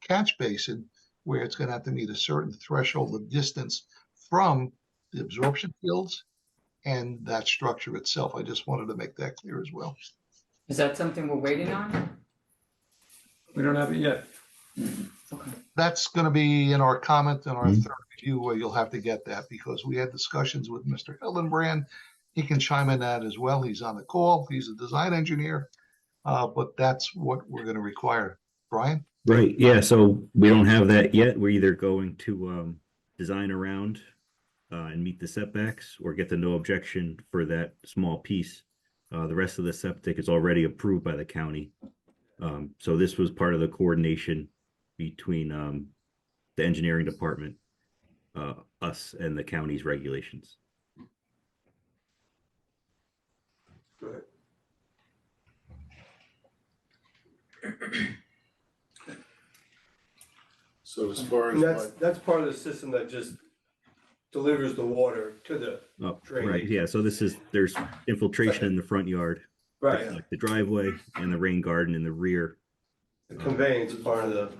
catch basin, where it's going to have to meet a certain threshold of distance from the absorption fields and that structure itself. I just wanted to make that clear as well. Is that something we're waiting on? we don't have it yet. That's going to be in our comment in our third review, where you'll have to get that, because we had discussions with Mr. Hillenbrand. He can chime in that as well. He's on the call. He's a design engineer, but that's what we're going to require. Brian? Right, yeah, so we don't have that yet. We're either going to design around and meet the setbacks, or get the no objection for that small piece. The rest of the septic is already approved by the county. So this was part of the coordination between the engineering department, us, and the county's regulations. Good. So as far as And what, that's part of the system that just delivers the water to the Oh, drain. right, yeah, so there's infiltration in the front yard, Right, like the driveway and the rain garden in the rear. the conveyance is part of the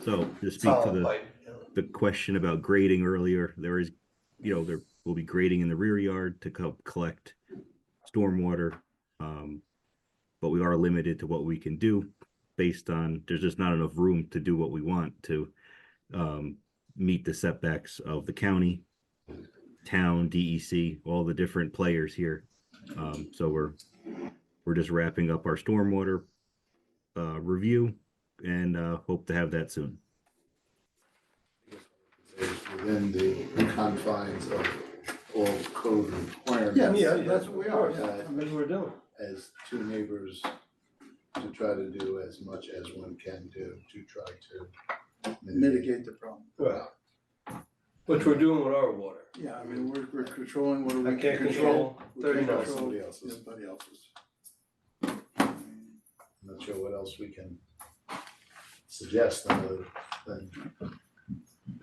So to speak to solid pipe. the question about grading earlier, there will be grading in the rear yard to collect stormwater. But we are limited to what we can do based on, there's just not enough room to do what we want to meet the setbacks of the county, town, DEC, all the different players here. So we're just wrapping up our stormwater review and hope to have that soon. within the confines of all code requirements. Yeah, that's what we are, yeah, That that's what we're doing. as two neighbors, to try to do as much as one can do to try to Mitigate the problem. Right. Which we're doing with our water. Yeah, I mean, we're controlling what we I can can't control We can't 39. control Somebody else's. Somebody else's. I'm not sure what else we can suggest other than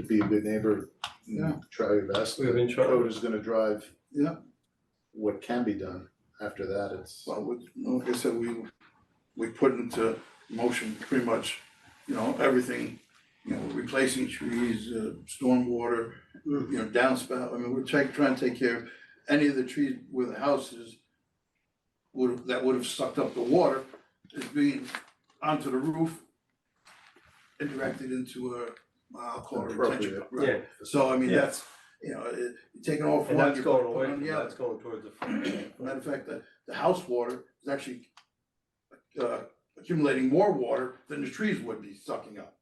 be a good neighbor, Yeah. try your best. We've been trying. Code is gonna drive Yeah, what can be done. After that, it's. well, like I said, we put into motion pretty much, everything, replacing trees, stormwater, downspout. I mean, we're trying to take care of any of the trees where the houses that would have sucked up the water is being onto the roof and directed into I'll call it a retention Appropriate. pond. Yeah, So I mean, Yeah. that's, taking off and one, that's you're going putting away, on from the that. other. That's going towards the. Matter of fact, the house water is actually accumulating more water than the trees would be sucking up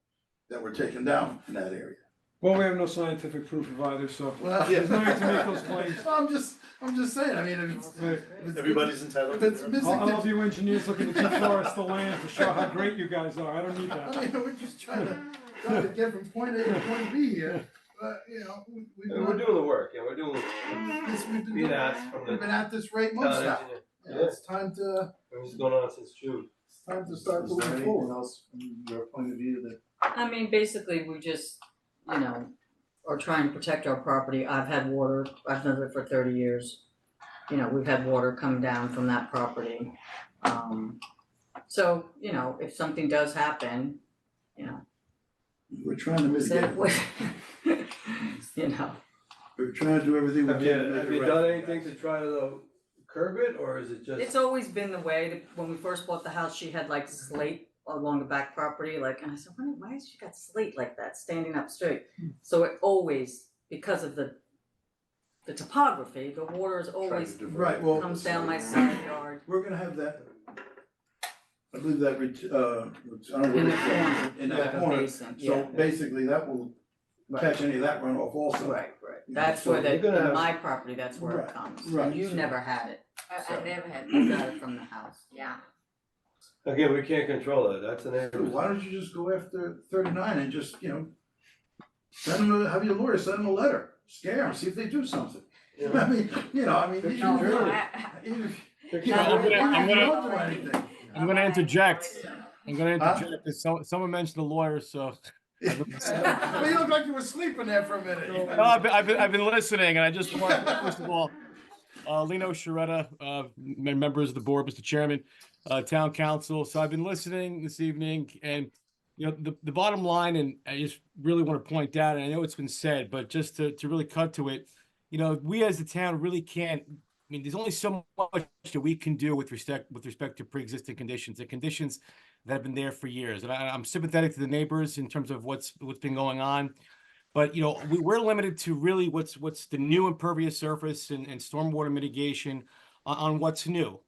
that were taken down in that area. Well, we have no scientific proof of either, so Well, there's no need to make those claims. I'm just saying, I mean, if it's. Everybody's entitled If to it's their. missing, All of you engineers looking to deforest the land to show how great you guys are, I don't need that. I mean, we're just trying to get from point A to point B here, but, we've And we're doing the work, yeah, we're doing, we've being asked from We've the been at this rate town months now. engineer. It's time to, And What's going on since June? It's time to start Is there moving anything forward. else from your point of view that? I mean, basically, we just, you know, are trying to protect our property. I've had water, I've lived there for 30 years. You know, we've had water come down from that property. So, you know, if something does happen, you know, We're trying to mitigate. you know, We're trying to do everything we Have can you, to make have it you right. done anything to try to curb it, or is it just? it's always been the way that when we first bought the house, she had like slate along the back property, like, and I said, why has she got slate like that, standing up straight? So it always, because of the topography, the water is always Right, well, comes down my side yard. we're gonna have that. I believe that, I don't know. In the what it's corner, called, in that the corner, basin, so yeah. basically that will catch any of that runoff also. Right. That's So where you're gonna in have- my property, that's where it Right, comes. right, And you so- never had it. I never had, You got it from the house. yeah. Again, we can't control that, that's an Dude, area. why don't you just go after 39 and just, send them, have your lawyer send them a letter, scare them, see if they do something. I mean, you No, even if You know, don't do anything. I'm gonna interject. I'm gonna Huh? interject, 'cause someone mentioned the lawyer, so. Well, you look like you were sleeping there for a minute. No, I've been listening, and I just want, first of all, Lino Sharetta, members of the board, Mr. Chairman, town council, so I've been listening this evening, and, the bottom line, and I just really want to point out, and I know it's been said, but just to really cut to it, we as the town really can't, there's only so much that we can do with respect to pre-existing conditions, and conditions that have been there for years. And I'm sympathetic to the neighbors in terms of what's been going on. But, we're limited to really what's the new impervious surface and stormwater mitigation on what's new.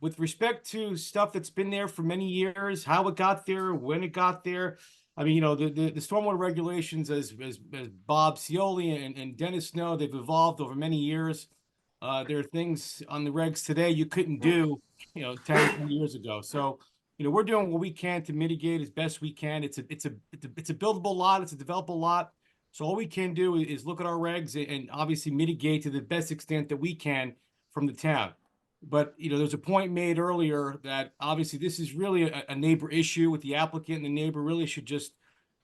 With respect to stuff that's been there for many years, how it got there, when it got there, the stormwater regulations, as Bob Cioli and Dennis know, they've evolved over many years. There are things on the regs today you couldn't do, 10, 20 years ago. So, we're doing what we can to mitigate as best we can. It's a buildable lot. It's a developable lot. So all we can do is look at our regs and obviously mitigate to the best extent that we can from the town. But, there's a point made earlier that obviously this is really a neighbor issue with the applicant, and the neighbor really should just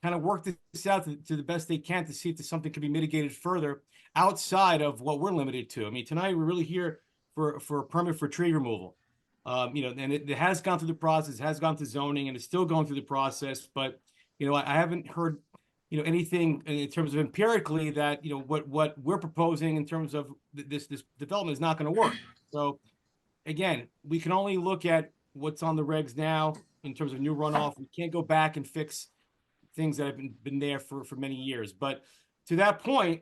kind of work this out to the best they can to see if something can be mitigated further outside of what we're limited to. Tonight we're really here for a permit for tree removal. And it has gone through the process, has gone through zoning, and it's still going through the process. But, I haven't heard, anything in terms of empirically that, what we're proposing in terms of this development is not going to work. So again, we can only look at what's on the regs now in terms of new runoff. We can't go back and fix things that have been there for many years. But to that point,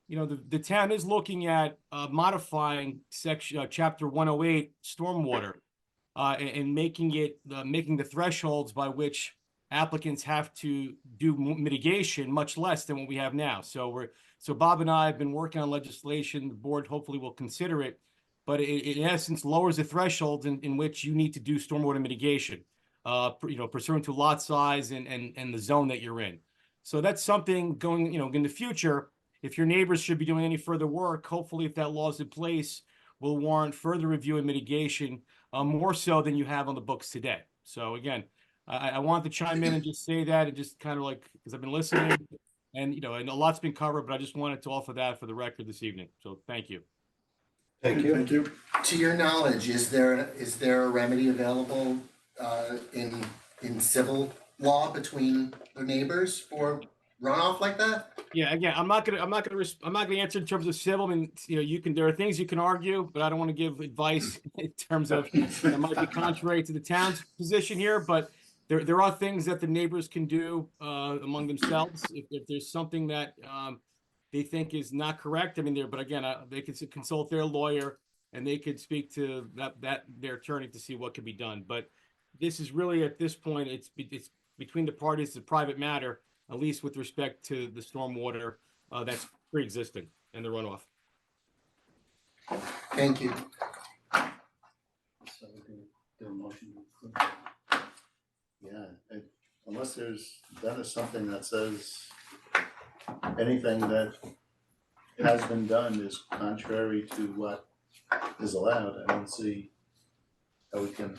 the town is looking at modifying chapter 108 stormwater and making the thresholds by which applicants have to do mitigation much less than what we have now. So Bob and I have been working on legislation. The board hopefully will consider it, but it in essence lowers the thresholds in which you need to do stormwater mitigation, pursuant to lot size and the zone that you're in. So that's something going, in the future. If your neighbors should be doing any further work, hopefully if that law is in place, will warrant further review and mitigation, more so than you have on the books today. So again, I want to chime in and just say that, and just kind of because I've been listening, and and a lot's been covered, but I just wanted to offer that for the record this evening. So thank you. Thank you. Thank you. To your knowledge, is there a remedy available in civil law between the neighbors for runoff like that? Yeah, again, I'm not gonna answer in terms of civil. There are things you can argue, but I don't want to give advice in terms of that might be contrary to the town's position here. But there are things that the neighbors can do among themselves if there's something that they think is not correct. But again, they could consult their lawyer, and they could speak to their attorney to see what can be done. But this is really, at this point, it's between the parties. It's a private matter, at least with respect to the stormwater that's pre-existing and the runoff. Thank you. So we can do a motion to approve. Yeah, unless that is something that says anything that has been done is contrary to what is allowed, I don't see that we can,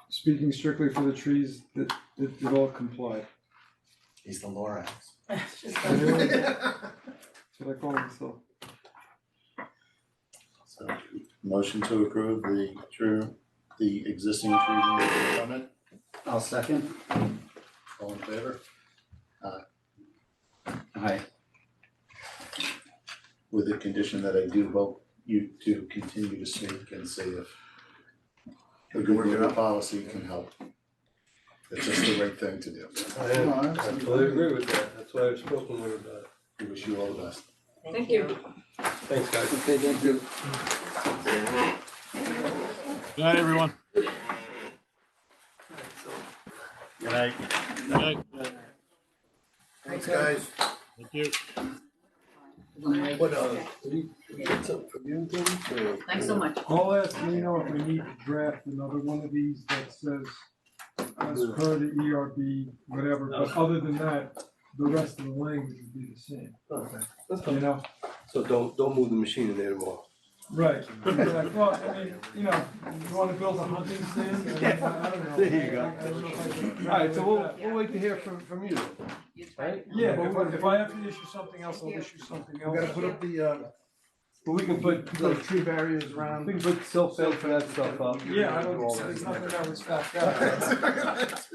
Speaking strictly for the trees, that it all complied. He's the Lorax. That's what I call myself. so, motion to approve the existing tree removal permit, I'll second. all in favor? Aye. With the condition that I do hope you to continue to speak and see if the good Work it legal out. policy can help. It's just the right thing to do. I totally agree with that, that's why I've spoken with her about it. We wish you all the best. Thank you. Thanks, guys. Okay, thank you. Good night, everyone. Good night. Good night. Thanks, guys. Thank you. What, we get something from you, Tim, or? Thanks so much. I'll ask Lino if we need to draft another one of these that says, as per the ERB, whatever, but other than that, the rest of the language would be the same, Okay, that's you fine. know? So don't move the machine in there tomorrow. Right, like, well, I mean, you know, you wanna build a hunting stand, I mean, I don't know. There you go. I don't know if I can- Alright, so we'll wait to hear from you, right? Yeah, if I have to issue something else, I'll issue something else. We gotta put up the, But we can put, like tree barriers around. we can put self-fence for that stuff up. Yeah, I don't, there's nothing that was backed out.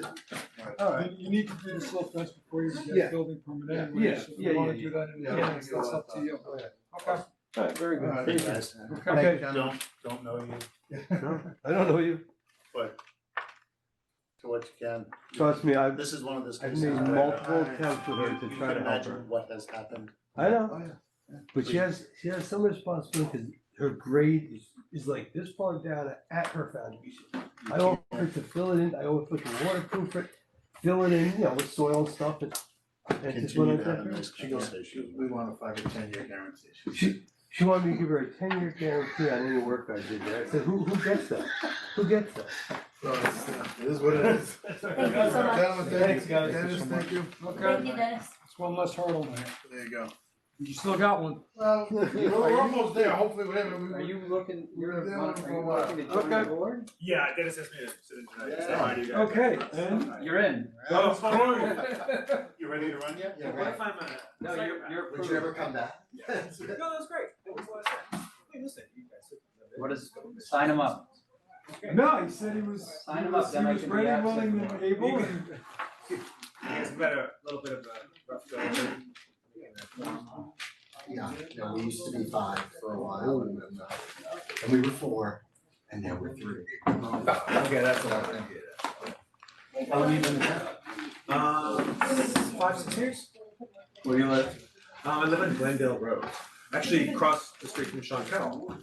Alright. You need to do the silt fence before you Yeah. get a building permit anyway, Yeah, so if yeah, you wanna yeah, do that in yeah. advance, that's up to you. Okay. Alright, very good. Alright, Thank you. Guys, Okay. don't know you, No, I don't know you. but to what you can. Trust me, I've This is one of those I've cases. made where multiple attempts with her to you try can to help imagine her. what has happened. I know. Oh, yeah. But she has some responsibility because her grade is like this far down at her foundation. I offered to fill it in, I offered to waterproof it, fill it in, with soil and stuff, and just Continue went to like have a that. nice conversation. We want a 5 or 10 year guarantee. She wanted me to give her a 10-year guarantee on any work I did there. I said, who gets that? Who gets that? So it is what it is. Thank you so much. Gentlemen, Thanks, guys. Dennis, thank you. Okay, Dennis. it's one less hurdle there. There you go. You still got one. Well, we're almost there, hopefully, whatever. Are you looking, We're there are for a you while. looking to join the Okay. board? Yeah, Dennis asked me to sit in tonight. Yeah. So how do you guys? Okay, and You're in. that's fine. You ready to run yet? Yeah, What right. if I'm No, you're Would you ever come back? No, that's great. That was last time. Hey, listen, you guys. What is, sign him up. No, he said he was, Sign him up, then I can be ready, absent. willing, and able, You and You guys have had a little bit of a rough go. Yeah, no, we used to be 5 for a while and then, and we were 4 and now we're 3. Okay, that's a lot. How long you been there? 5, 6 years. Where do you live? I live in Glendale Road. Actually, across the street from Sean Carroll.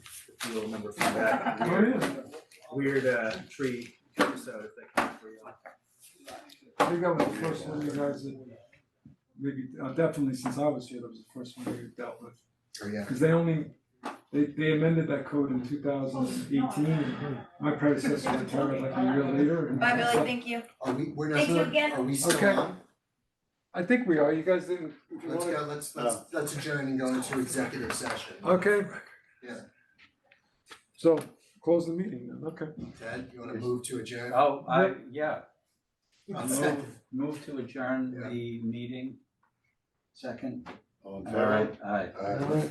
If you'll remember from that weird tree episode, if that came for you. I think that was the first one you guys had, maybe, definitely since I was here, that was the first one you dealt with. Oh, yeah. Cause they amended that code in 2018, my predecessor retired like a year later. and- Bye, Billy, thank you. Are we, we're not, Thank you again. are we still Okay. on? I think we are, you guys didn't, if you Let's wanna. go, let's adjourn and go into executive session. Okay. Yeah. So, close the meeting then, okay. Ted, you wanna move to adjourn? Oh, yeah. Second. Move to adjourn Yeah. the meeting. Second. All in All favor? right, aye. Aye. All right.